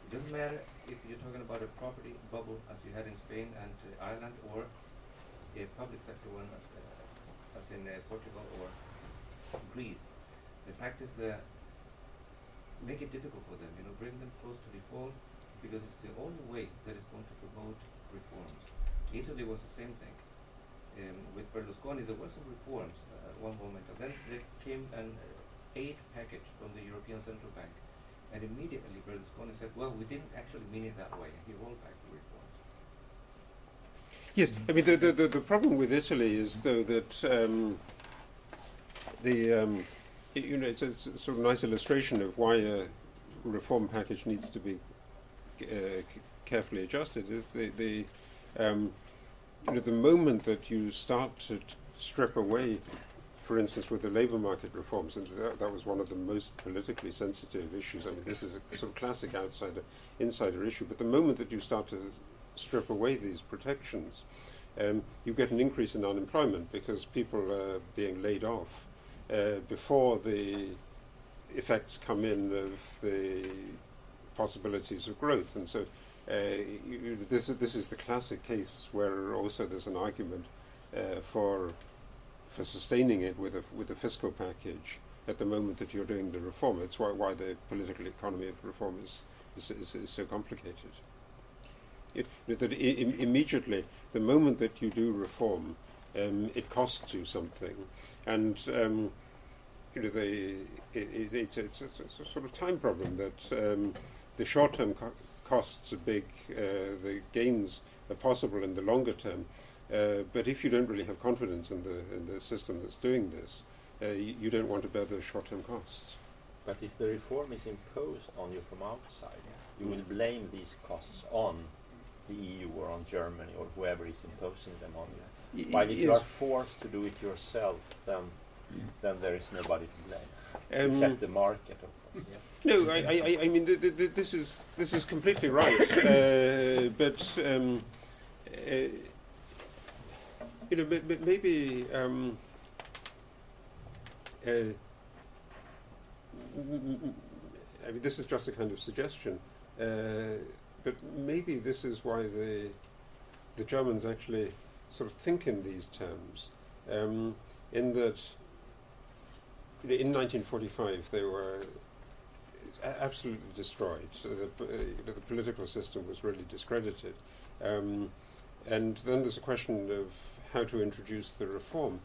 It doesn't matter if you're talking about a property bubble as you had in Spain and Ireland, or a public sector one as in Portugal or Greece. The fact is make it difficult for them, bring them close to default, because it's the only way that is going to promote reforms. Italy was the same thing. With Berlusconi, there were some reforms at one moment, and then there came an aid package from the European Central Bank, and immediately Berlusconi said, well, we didn't actually mean it that way, and he rolled back the reforms. Yes, I mean, the problem with Italy is, though, that it's a sort of nice illustration of why a reform package needs to be carefully adjusted. The moment that you start to strip away, for instance, with the labour market reforms, and that was one of the most politically sensitive issues. I mean, this is a sort of classic outsider-insider issue. But the moment that you start to strip away these protections, you get an increase in unemployment, because people are being laid off before the effects come in of the possibilities of growth. And so this is the classic case where also there's an argument for sustaining it with a fiscal package at the moment that you're doing the reform. It's why the political economy of reform is so complicated. Immediately, the moment that you do reform, it costs you something, and it's a sort of time problem that the short-term costs are big, the gains are possible in the longer term. But if you don't really have confidence in the system that's doing this, you don't want to bear those short-term costs. But if the reform is imposed on you from outside, you will blame these costs on the EU or on Germany or whoever is imposing them on you. While if you are forced to do it yourself, then there is nobody to blame, except the market, of course. Yeah. No, I mean this is completely right, but maybe I mean, this is just a kind of suggestion, but maybe this is why the Germans actually sort of think in these terms, in that in 1945 they were absolutely destroyed. So the political system was really discredited. And then there's a question of how to introduce the reform.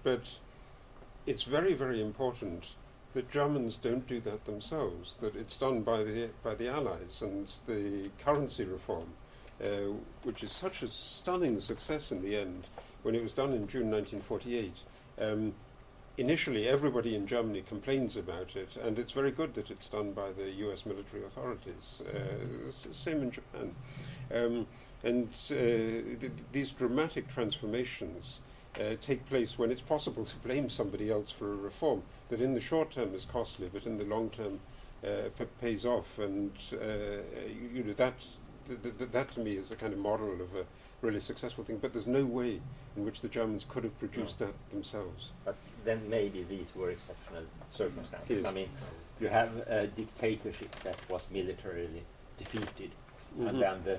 But it's very, very important that Germans don't do that themselves, that it's done by the Allies. And the currency reform, which is such a stunning success in the end, when it was done in June 1948, initially everybody in Germany complains about it, and it's very good that it's done by the US military authorities. Same in Japan. These dramatic transformations take place when it's possible to blame somebody else for a reform that in the short term is costly, but in the long term pays off. And that to me is a kind of model of a really successful thing. But there's no way in which the Germans could have produced that themselves. But then maybe these were exceptional circumstances. Yes. I mean, you have a dictatorship that was militarily defeated, and then the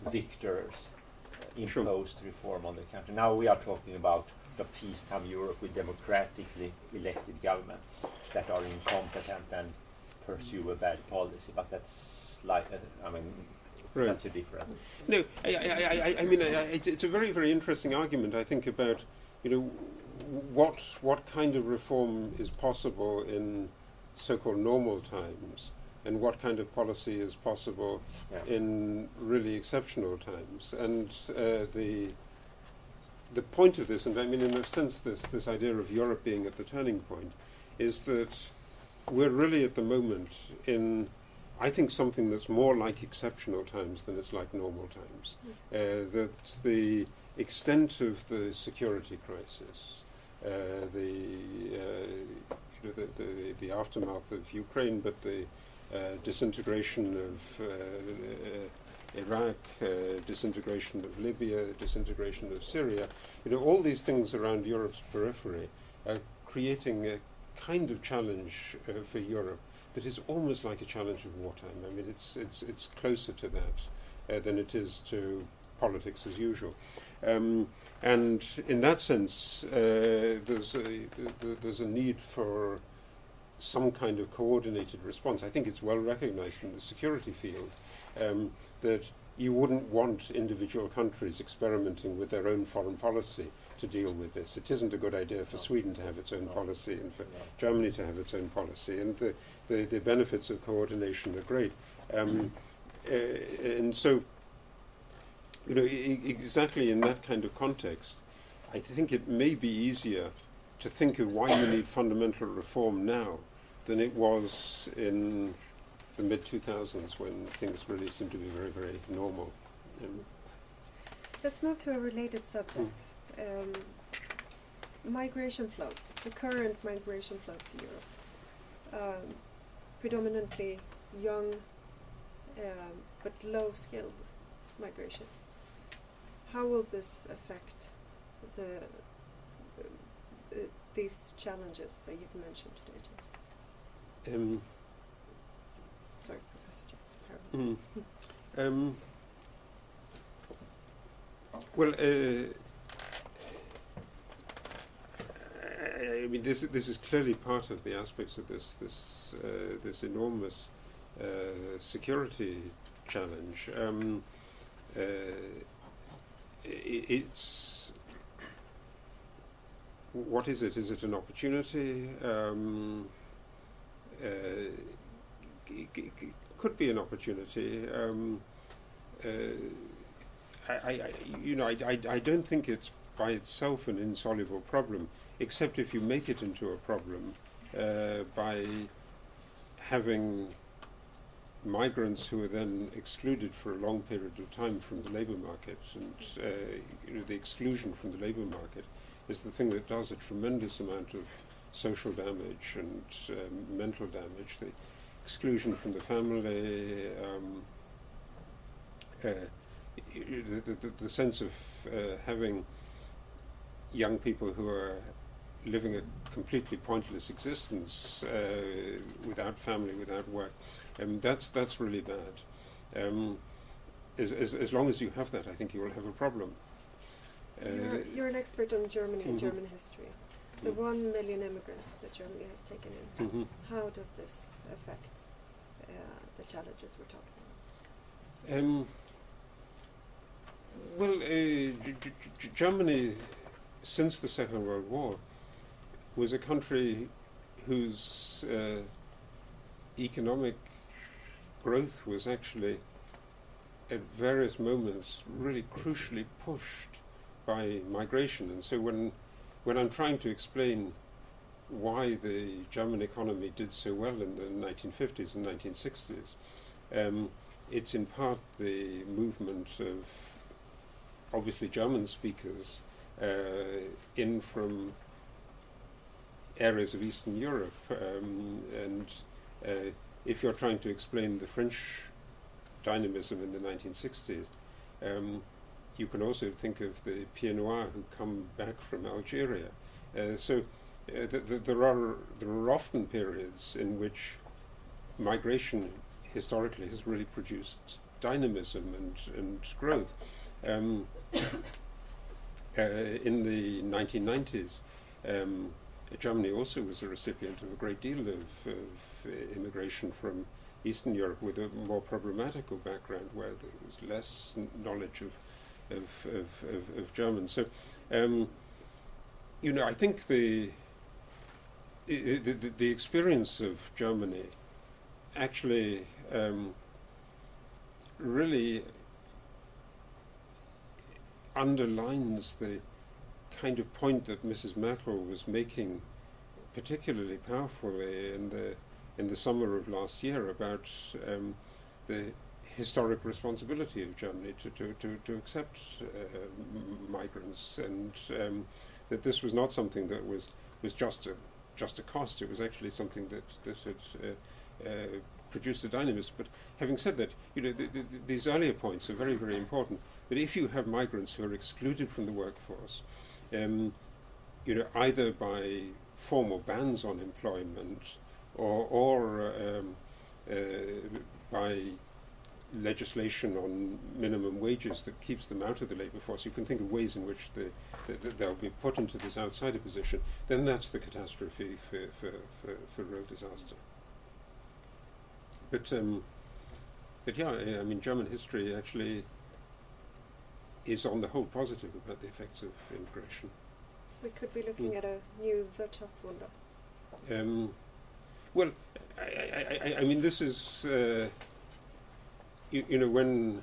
victors imposed reform on the country. Now we are talking about the peacetime Europe with democratically elected governments that are incompetent and pursue a bad policy. But that's like, it's such a difference. No, I mean, it's a very, very interesting argument, I think, about, what kind of reform is possible in so-called normal times, and what kind of policy is possible in really exceptional times. And the point of this, and I mean in a sense this idea of Europe being at the turning point, is that we're really at the moment in, I think, something that's more like exceptional times than it's like normal times. That's the extent of the security crisis, the aftermath of Ukraine, but the disintegration of Iraq, disintegration of Libya, disintegration of Syria. All these things around Europe's periphery are creating a kind of challenge for Europe that is almost like a challenge of wartime. I mean, it's closer to that than it is to politics as usual. And in that sense, there's a need for some kind of coordinated response. I think it's well recognized in the security field that you wouldn't want individual countries experimenting with their own foreign policy to deal with this. It isn't a good idea for Sweden to have its own policy and for Germany to have its own policy. And the benefits of coordination are great. And so, exactly in that kind of context, I think it may be easier to think of why you need fundamental reform now than it was in the mid-2000s when things really seemed to be very, very normal. Let's move to a related subject. Migration flows, the current migration flows to Europe. Predominantly young but low-skilled migration. How will this affect these challenges that you've mentioned today, James? Sorry, Professor James. Well, I mean, this is clearly part of the aspects of this enormous security challenge. It's what is it? Is it an opportunity? It could be an opportunity. I don't think it's by itself an insoluble problem, except if you make it into a problem by having migrants who are then excluded for a long period of time from the labour market. And the exclusion from the labour market is the thing that does a tremendous amount of social damage and mental damage. The exclusion from the family, the sense of having young people who are living a completely pointless existence without family, without work, that's really bad. As long as you have that, I think you will have a problem. You're an expert on Germany and German history. The 1 million immigrants that Germany has taken in, how does this affect the challenges we're talking about? Well, Germany, since the Second World War, was a country whose economic growth was actually, at various moments, really crucially pushed by migration. And so when I'm trying to explain why the German economy did so well in the 1950s and 1960s, it's in part the movement of obviously German speakers in from areas of Eastern Europe, and if you're trying to explain the French dynamism in the 1960s, you can also think of the Pieds Noirs who come back from Algeria. There are often periods in which migration historically has really produced dynamism and growth. In the 1990s, Germany also was a recipient of a great deal of immigration from Eastern Europe with a more problematical background where there was less knowledge of German. So, I think the experience of Germany actually really underlines the kind of point that Mrs. Merkel was making particularly powerfully in the summer of last year about the historic responsibility of Germany to accept migrants, and that this was not something that was just a cost. It was actually something that had produced a dynamism. But having said that, these earlier points are very, very important. That if you have migrants who are excluded from the workforce, either by formal bans on employment or by legislation on minimum wages that keeps them out of the labour force, you can think of ways in which they'll be put into this outsider position, then that's the catastrophe for real disaster. But yeah, I mean, German history actually is on the whole positive about the effects of immigration. We could be looking at a new Wirtschaftswunder. Well, I mean, this is, when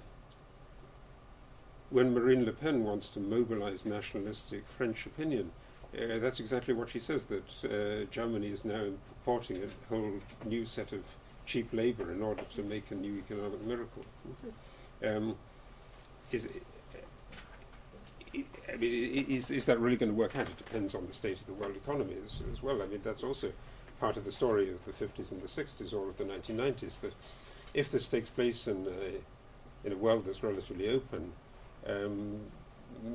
Marine Le Pen wants to mobilize nationalistic French opinion, that's exactly what she says, that Germany is now importing a whole new set of cheap labor in order to make a new economic miracle. Is that really going to work out? It depends on the state of the world economy as well. I mean, that's also part of the story of the 50s and the 60s or of the 1990s, that if this takes place in a world that's relatively open,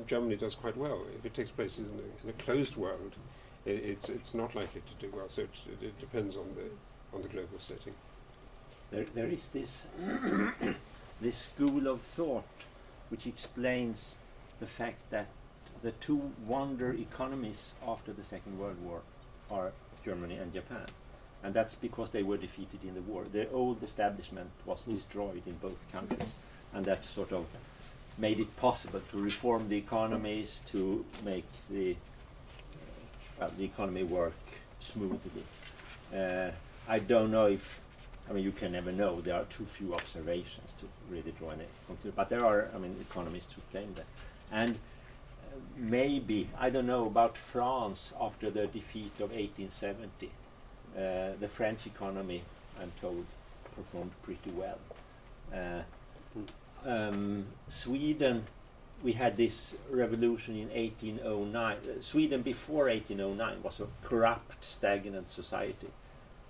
Germany does quite well. If it takes place in a closed world, it's not likely to do well. So it depends on the global setting. There is this this school of thought which explains the fact that the two wonder economies after the Second World War are Germany and Japan, and that's because they were defeated in the war. The old establishment was destroyed in both countries, and that sort of made it possible to reform the economies, to make the economy work smoothly. I don't know if, I mean, you can never know. There are too few observations to really draw any conclusion. But there are, I mean, economists who claim that. And maybe, I don't know about France after the defeat of 1870. The French economy, I'm told, performed pretty well. Sweden, we had this revolution in 1809. Sweden before 1809 was a corrupt, stagnant society.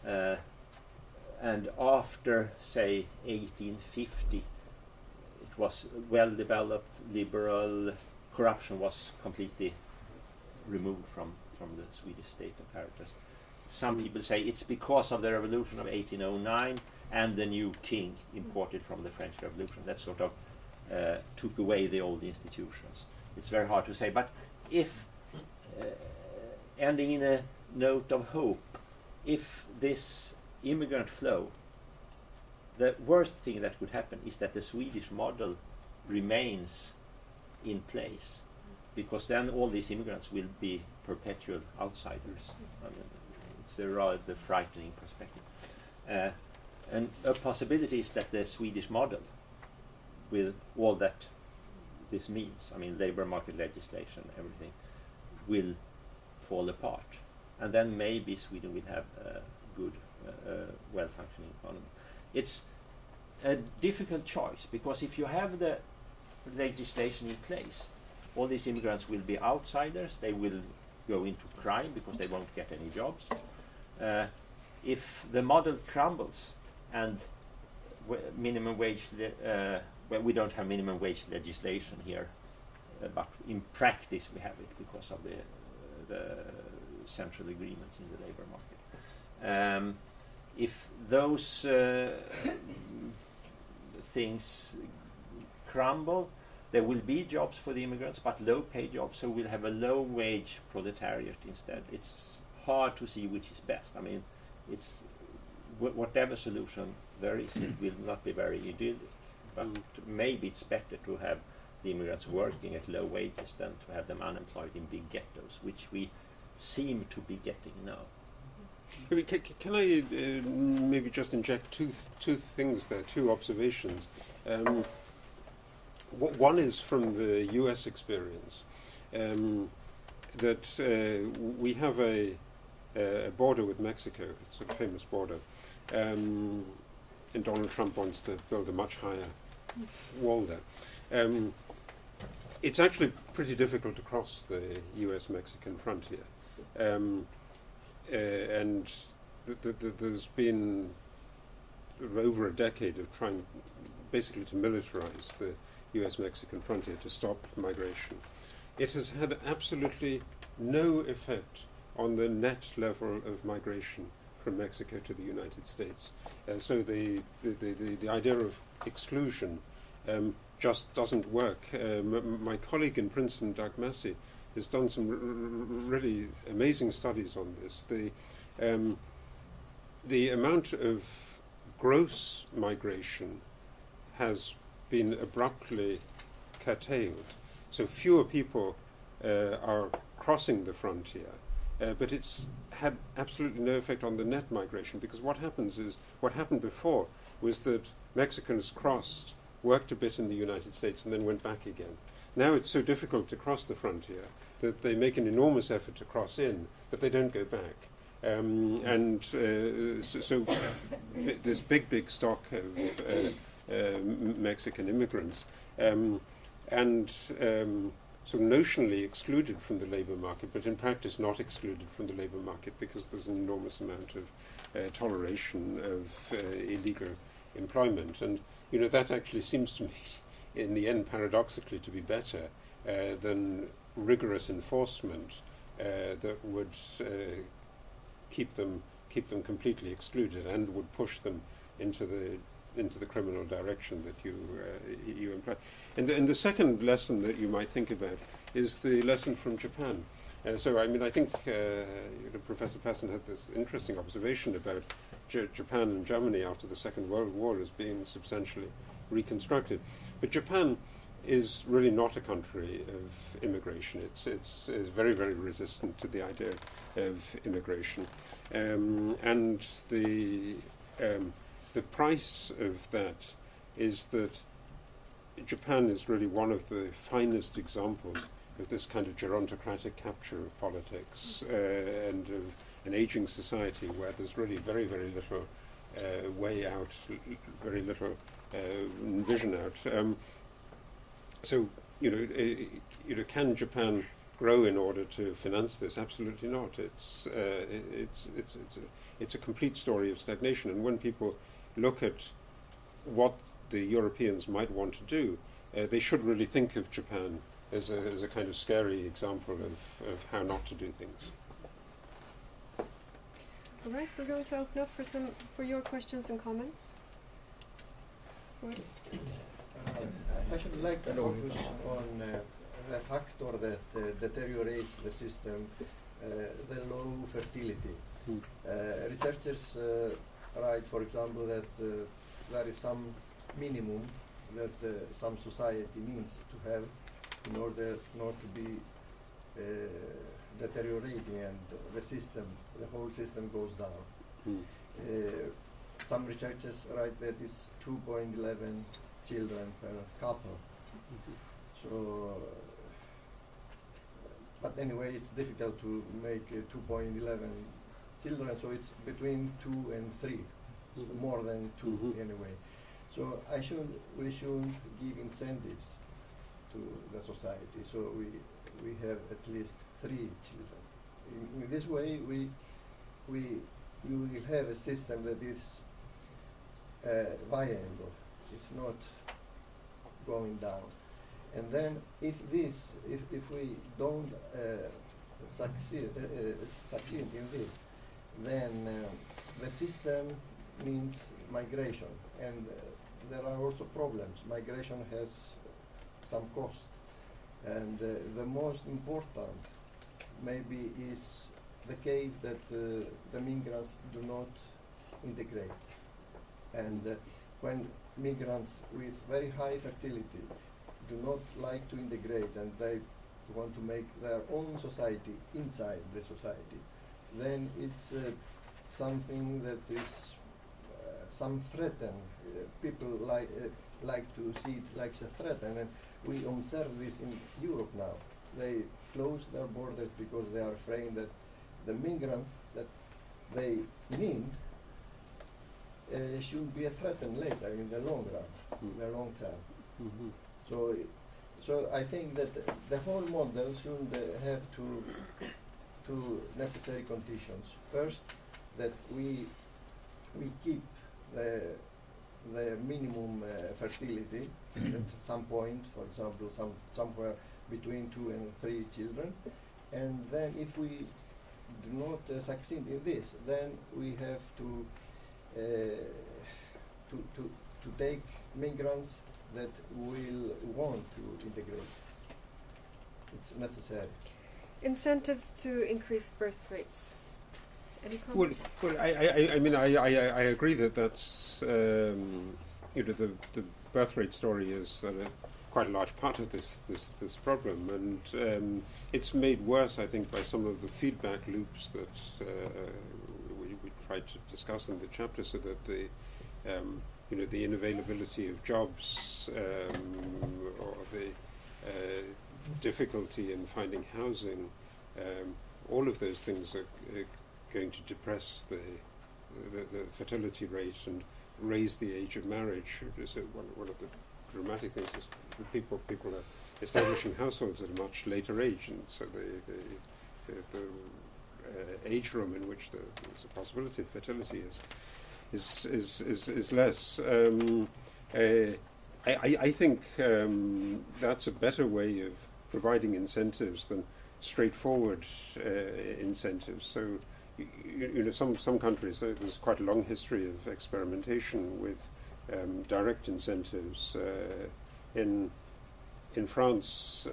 And after, say, 1850, it was well-developed, liberal. Corruption was completely removed from the Swedish state apparatus. Some people say it's because of the revolution of 1809 and the new king imported from the French Revolution that sort of took away the old institutions. It's very hard to say, but if, ending in a note of hope, if this immigrant flow, the worst thing that could happen is that the Swedish model remains in place, because then all these immigrants will be perpetual outsiders. I mean, it's a rather frightening perspective. And a possibility is that the Swedish model, with all that this means, I mean, labor market legislation, everything, will fall apart. And then maybe Sweden will have a good, well-functioning economy. It's a difficult choice, because if you have the legislation in place, all these immigrants will be outsiders. They will go into crime because they won't get any jobs. If the model crumbles and minimum wage, well, we don't have minimum wage legislation here, but in practice we have it because of the central agreements in the labor market. If those things crumble, there will be jobs for the immigrants, but low-paid jobs, so we'll have a low-wage proletariat instead. It's hard to see which is best. I mean, it's whatever solution there is, it will not be very idyllic, but maybe it's better to have the immigrants working at low wages than to have them unemployed in big ghettos, which we seem to be getting now. I mean, can I maybe just inject two things there, two observations? One is from the U.S. experience, that we have a border with Mexico. It's a famous border, and Donald Trump wants to build a much higher wall there. It's actually pretty difficult to cross the U.S.-Mexican frontier. And there's been over a decade of trying basically to militarize the US-Mexican frontier to stop migration. It has had absolutely no effect on the net level of migration from Mexico to the United States. So the idea of exclusion just doesn't work. My colleague in Princeton, Doug Massey, has done some really amazing studies on this. The amount of gross migration has been abruptly curtailed. So fewer people are crossing the frontier, but it's had absolutely no effect on the net migration, because what happened before was that Mexicans crossed, worked a bit in the United States, and then went back again. Now it's so difficult to cross the frontier that they make an enormous effort to cross in, but they don't go back. So this big stock of Mexican immigrants, so notionally excluded from the labour market, but in practice not excluded from the labour market, because there's an enormous amount of toleration of illegal employment. And that actually seems to me, in the end, paradoxically, to be better than rigorous enforcement that would keep them completely excluded and would push them into the criminal direction that you imply. And the second lesson that you might think about is the lesson from Japan. So I mean, I think Professor Passon had this interesting observation about Japan and Germany after the Second World War as being substantially reconstructed. But Japan is really not a country of immigration. It's very, very resistant to the idea of immigration, and the price of that is that Japan is really one of the finest examples of this kind of gerontocratic capture of politics and of an aging society where there's really very, very little way out, very little vision out. So, can Japan grow in order to finance this? Absolutely not. It's a complete story of stagnation. And when people look at what the Europeans might want to do, they should really think of Japan as a kind of scary example of how not to do things. All right, we're going to open up for your questions and comments. I should like to focus on a factor that deteriorates the system, the low fertility. Researchers write, for example, that there is some minimum that some society needs to have in order not to be deteriorating and the whole system goes down. Some researchers write that it's 2.11 children per couple. So, but anyway, it's difficult to make 2.11 children, so it's between 2 and 3, so more than 2 anyway. So we should give incentives to the society, so we have at least 3 children. In this way, we will have a system that is viable. It's not going down. And then if we don't succeed in this, then the system means migration, and there are also problems. Migration has some cost, and the most important maybe is the case that the migrants do not integrate, and when migrants with very high fertility do not like to integrate and they want to make their own society inside the society, then it's something that is some threaten. People like to see it like a threat, and we observe this in Europe now. They close their borders because they are afraid that the migrants that they need should be a threat later in the long run, in the long term. So I think that the whole model should have two necessary conditions. First, that we keep the minimum fertility at some point, for example, somewhere between 2 and 3 children, and then if we do not succeed in this, then we have to take migrants that will want to integrate. It's necessary. Incentives to increase birth rates. Any comments? Well, I mean, I agree that that's the birth rate story is quite a large part of this problem, and it's made worse, I think, by some of the feedback loops that we tried to discuss in the chapter, so that the unavailability of jobs or the difficulty in finding housing, all of those things are going to depress the fertility rate and raise the age of marriage. One of the dramatic things is that people are establishing households at a much later age, and so the age room in which there's a possibility of fertility is less. I think that's a better way of providing incentives than straightforward incentives. So, some countries, there's quite a long history of experimentation with direct incentives. In France,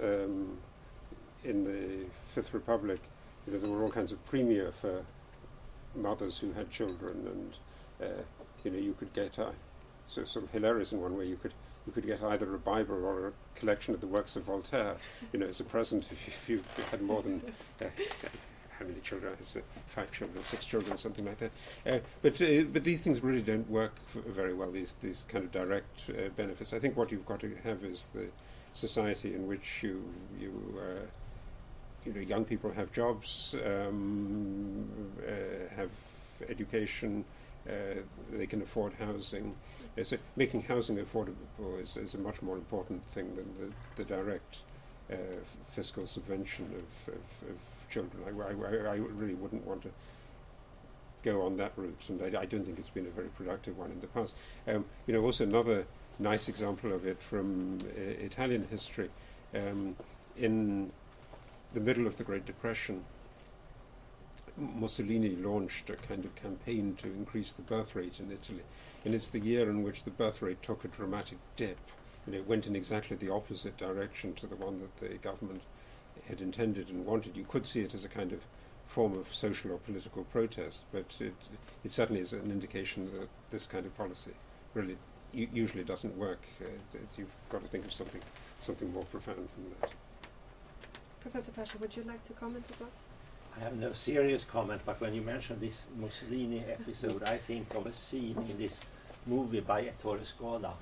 in the Fifth Republic, there were all kinds of premia for mothers who had children, and you could get so sort of hilarious in one way. You could get either a Bible or a collection of the works of Voltaire, as a present if you had more than how many children? 5 children, 6 children, something like that. But these things really don't work very well. These kind of direct benefits. I think what you've got to have is the society in which young people have jobs, have education, they can afford housing. So making housing affordable is a much more important thing than the direct fiscal subvention of children. I really wouldn't want to go on that route, and I don't think it's been a very productive one in the past. Also another nice example of it from Italian history. In the middle of the Great Depression, Mussolini launched a kind of campaign to increase the birth rate in Italy, and it's the year in which the birth rate took a dramatic dip. It went in exactly the opposite direction to the one that the government had intended and wanted. You could see it as a kind of form of social or political protest, but it certainly is an indication that this kind of policy really usually doesn't work. You've got to think of something more profound than that. Professor Pasha, would you like to comment as well? I have no serious comment, but when you mention this Mussolini episode, I think of a scene in this movie by Ettore Scola.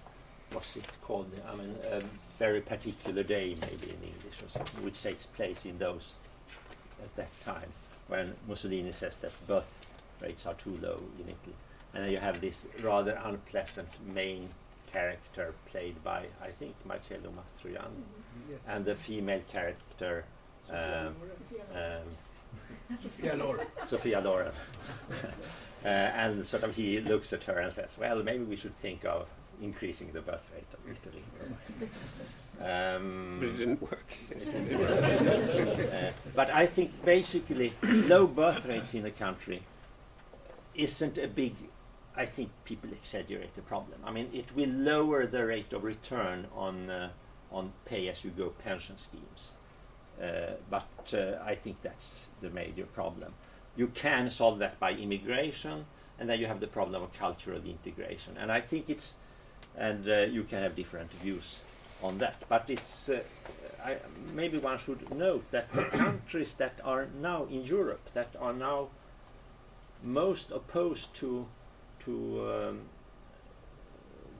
What's it called? I mean, A Very Particular Day, maybe in English or something, which takes place in those at that time, when Mussolini says that birth rates are too low in Italy. And then you have this rather unpleasant main character played by, I think, Marcello Mastroianni, and the female character, Sophia Loren. And sort of he looks at her and says, well, maybe we should think of increasing the birth rate of Italy. But it didn't work. But I think basically low birth rates in the country isn't a big, I think people exaggerate the problem. I mean, it will lower the rate of return on pay-as-you-go pension schemes. But I think that's the major problem. You can solve that by immigration, and then you have the problem of cultural integration. And I think it's, and you can have different views on that. But it's, maybe one should note that the countries that are now in Europe, that are now most opposed to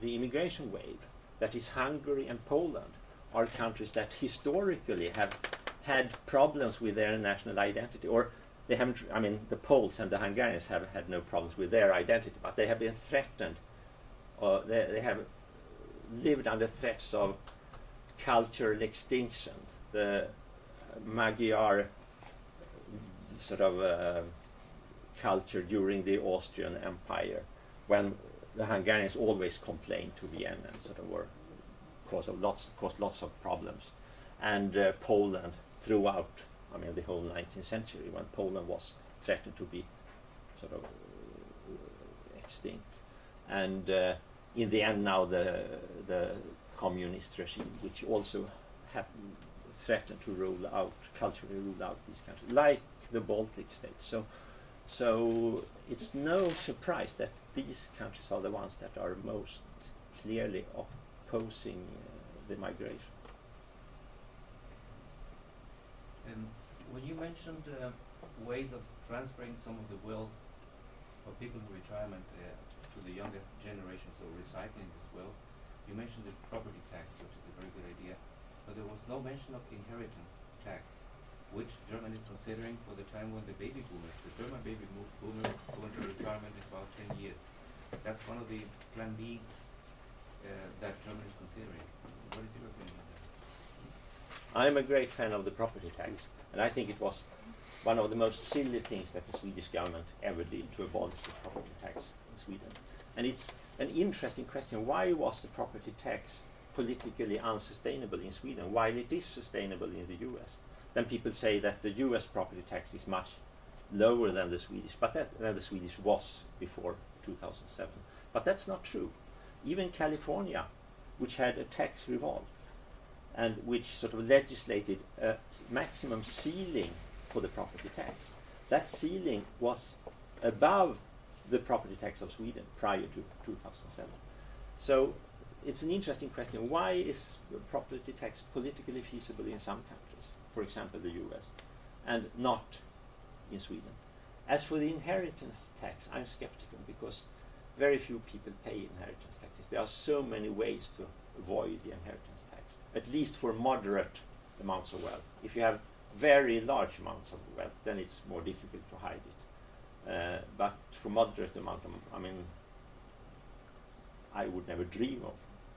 the immigration wave, that is Hungary and Poland, are countries that historically have had problems with their national identity, or they haven't. I mean, the Poles and the Hungarians have had no problems with their identity, but they have been threatened. They have lived under threats of cultural extinction. The Magyar sort of culture during the Austrian Empire, when the Hungarians always complained to Vienna and sort of were caused lots of problems, and Poland throughout, I mean, the whole 19th century, when Poland was threatened to be sort of extinct, and in the end now the communist regime, which also threatened to culturally rule out these countries, like the Baltic states. So it's no surprise that these countries are the ones that are most clearly opposing the migration. When you mentioned ways of transferring some of the wealth of people in retirement to the younger generations, or recycling this wealth, you mentioned the property tax, which is a very good idea, but there was no mention of inheritance tax, which Germany is considering for the time when the baby boomers, the German baby boomers, go into retirement in about 10 years. That's one of the plan B that Germany is considering. What is your opinion on that? I'm a great fan of the property tax, and I think it was one of the most silly things that the Swedish government ever did, to abolish the property tax in Sweden. And it's an interesting question. Why was the property tax politically unsustainable in Sweden, while it is sustainable in the US? Then people say that the US property tax is much lower than the Swedish, but than the Swedish was before 2007. But that's not true. Even California, which had a tax revolt, and which sort of legislated a maximum ceiling for the property tax, that ceiling was above the property tax of Sweden prior to 2007. So it's an interesting question. Why is property tax politically feasible in some countries, for example the US, and not in Sweden? As for the inheritance tax, I'm skeptical, because very few people pay inheritance taxes. There are so many ways to avoid the inheritance tax, at least for moderate amounts of wealth. If you have very large amounts of wealth, then it's more difficult to hide it. But for moderate amount, I mean, I would never dream of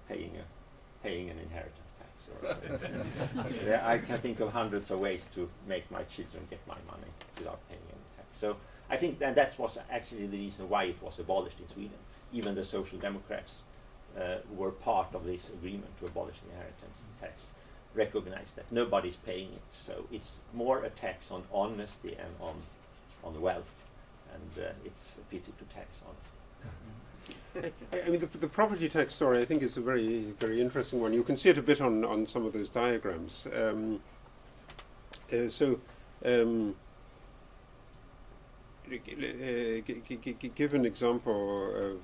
paying an inheritance tax. Or I can think of hundreds of ways to make my children get my money without paying any tax. So I think that was actually the reason why it was abolished in Sweden. Even the Social Democrats were part of this agreement to abolish the inheritance tax, recognized that nobody's paying it. So it's more a tax on honesty and on wealth, and it's a pity to tax on it. I mean, the property tax story, I think, is a very, very interesting one. You can see it a bit on some of those diagrams. Give an example of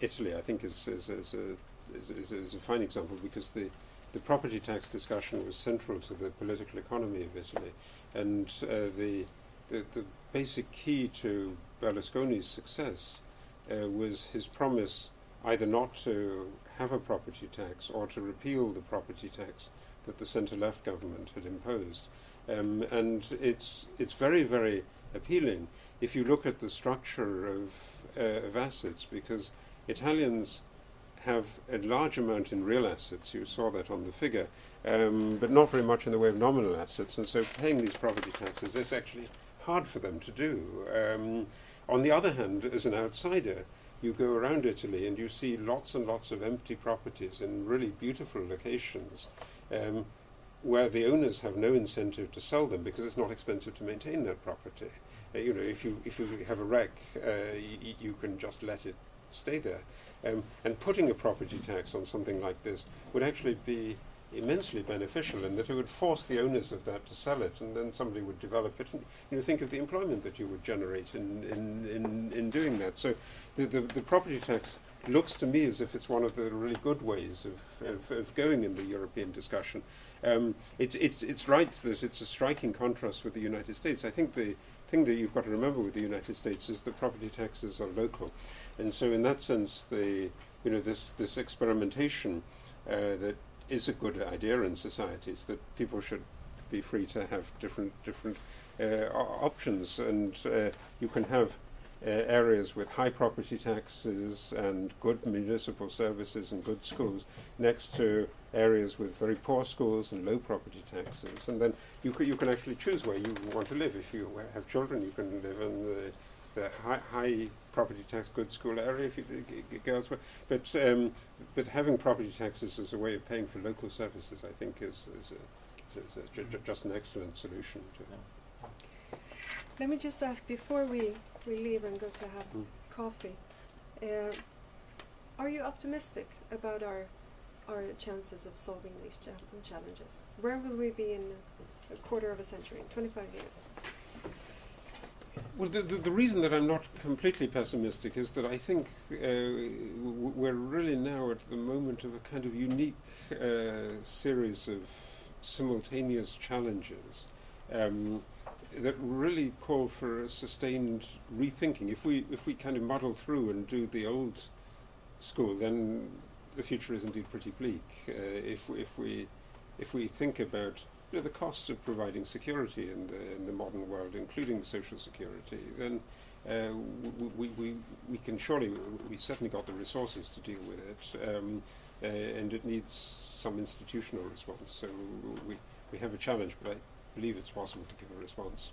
Italy, I think, is a fine example, because the property tax discussion was central to the political economy of Italy, and the basic key to Berlusconi's success was his promise either not to have a property tax or to repeal the property tax that the centre-left government had imposed. And it's very, very appealing if you look at the structure of assets, because Italians have a large amount in real assets, you saw that on the figure, but not very much in the way of nominal assets, and so paying these property taxes is actually hard for them to do. On the other hand, as an outsider, you go around Italy and you see lots and lots of empty properties in really beautiful locations, where the owners have no incentive to sell them because it's not expensive to maintain that property. If you have a wreck, you can just let it stay there. And putting a property tax on something like this would actually be immensely beneficial, in that it would force the owners of that to sell it, and then somebody would develop it. And think of the employment that you would generate in doing that. So the property tax looks to me as if it's one of the really good ways of going in the European discussion. It's right that it's a striking contrast with the United States. I think the thing that you've got to remember with the United States is that property taxes are local, and so in that sense, this experimentation that is a good idea in societies, that people should be free to have different options, and you can have areas with high property taxes and good municipal services and good schools next to areas with very poor schools and low property taxes, and then you can actually choose where you want to live. If you have children, you can live in the high property tax good school area if you go elsewhere. But having property taxes as a way of paying for local services, I think, is just an excellent solution to that. Let me just ask, before we leave and go to have coffee, are you optimistic about our chances of solving these challenges? Where will we be in a quarter of a century, in 25 years? Well, the reason that I'm not completely pessimistic is that I think we're really now at the moment of a kind of unique series of simultaneous challenges that really call for a sustained rethinking. If we kind of muddle through and do the old school, then the future is indeed pretty bleak. If we think about the costs of providing security in the modern world, including social security, then we can we certainly got the resources to deal with it, and it needs some institutional response. So we have a challenge, but I believe it's possible to give a response.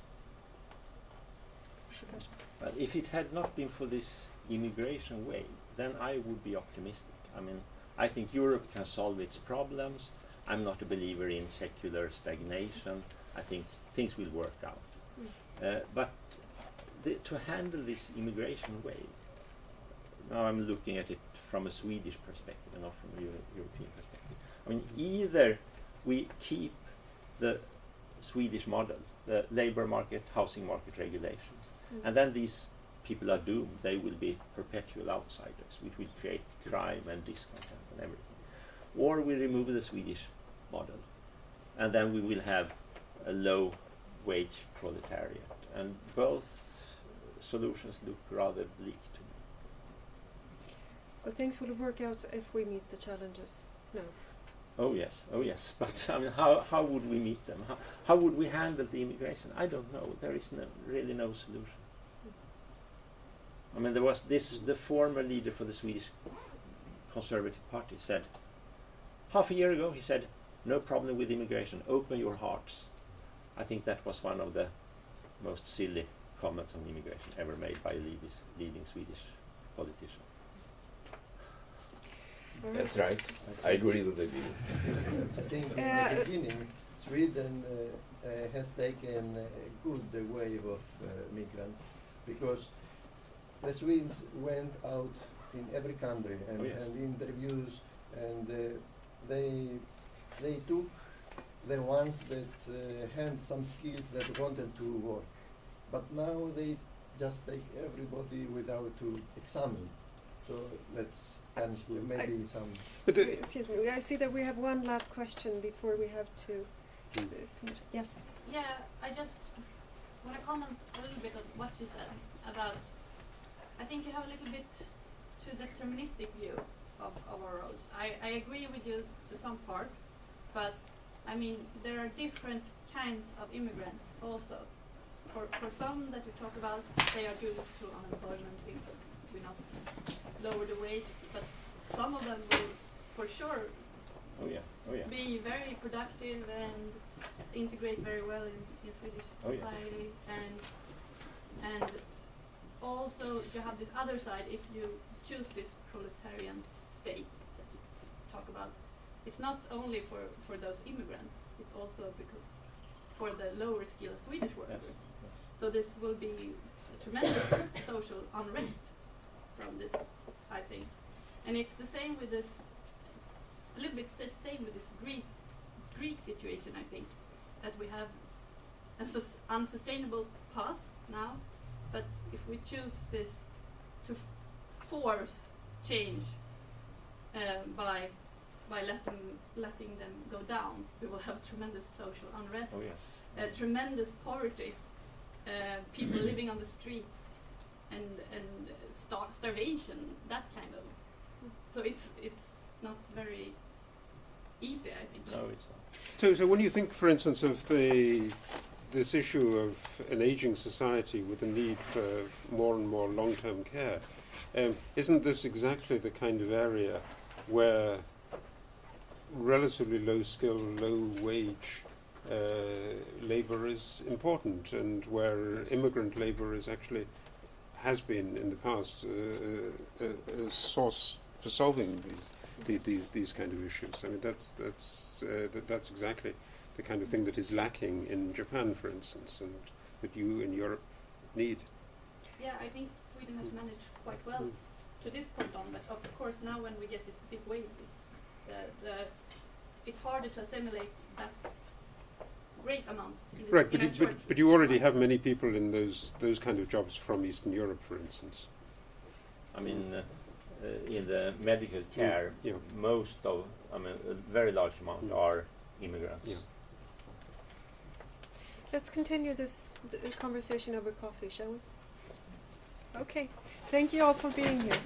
But if it had not been for this immigration wave, then I would be optimistic. I mean, I think Europe can solve its problems. I'm not a believer in secular stagnation. I think things will work out. But to handle this immigration wave, now I'm looking at it from a Swedish perspective and not from a European perspective. I mean, either we keep the Swedish model, the labor market, housing market regulations, and then these people are doomed. They will be perpetual outsiders, which will create crime and discontent and everything. Or we remove the Swedish model, and then we will have a low-wage proletariat. And both solutions look rather bleak to me. So things will work out if we meet the challenges? No. Oh yes. But I mean, how would we meet them? How would we handle the immigration? I don't know. There is really no solution. I mean, there was the former leader for the Swedish Conservative Party said, half a year ago, he said, no problem with immigration, open your hearts. I think that was one of the most silly comments on immigration ever made by a leading Swedish politician. That's right. I agree with the view. I think in the beginning, Sweden has taken a good wave of migrants, because the Swedes went out in every country and interviews, and they took the ones that had some skills that wanted to work. But now they just take everybody without to examine. So let's maybe some. But Excuse me, I see that we have one last question before we have to finish. Yes. Yeah, I just want to comment a little bit on what you said about, I think you have a little bit too deterministic view of our roads. I agree with you to some part, but I mean, there are different kinds of immigrants also. For some that we talk about, they are due to unemployment, we not lower the wage, but some of them will for sure be very productive and integrate very well in Swedish society, and also you have this other side. If you choose this proletarian state that you talk about, it's not only for those immigrants, it's also because for the lower skilled Swedish workers. So this will be a tremendous social unrest from this, I think. And it's the same with this, a little bit the same with this Greek situation, I think, that we have an unsustainable path now, but if we choose this to force change by letting them go down, we will have tremendous social unrest, tremendous poverty, people living on the streets, and starvation, that kind of. So it's not very easy, I think. No, it's not. So when you think, for instance, of this issue of an aging society with a need for more and more long-term care, isn't this exactly the kind of area where relatively low-skill, low-wage labour is important, and where immigrant labour has been in the past a source for solving these kind of issues? I mean, that's exactly the kind of thing that is lacking in Japan, for instance, and that you in Europe need. Yeah, I think Sweden has managed quite well to this point on, but of course now when we get this big wave, it's harder to assimilate that great amount. Right, but you already have many people in those kind of jobs from Eastern Europe, for instance. I mean, in the medical care, a very large amount are immigrants. Yeah. Let's continue this conversation over coffee, shall we? Okay. Thank you all for being here.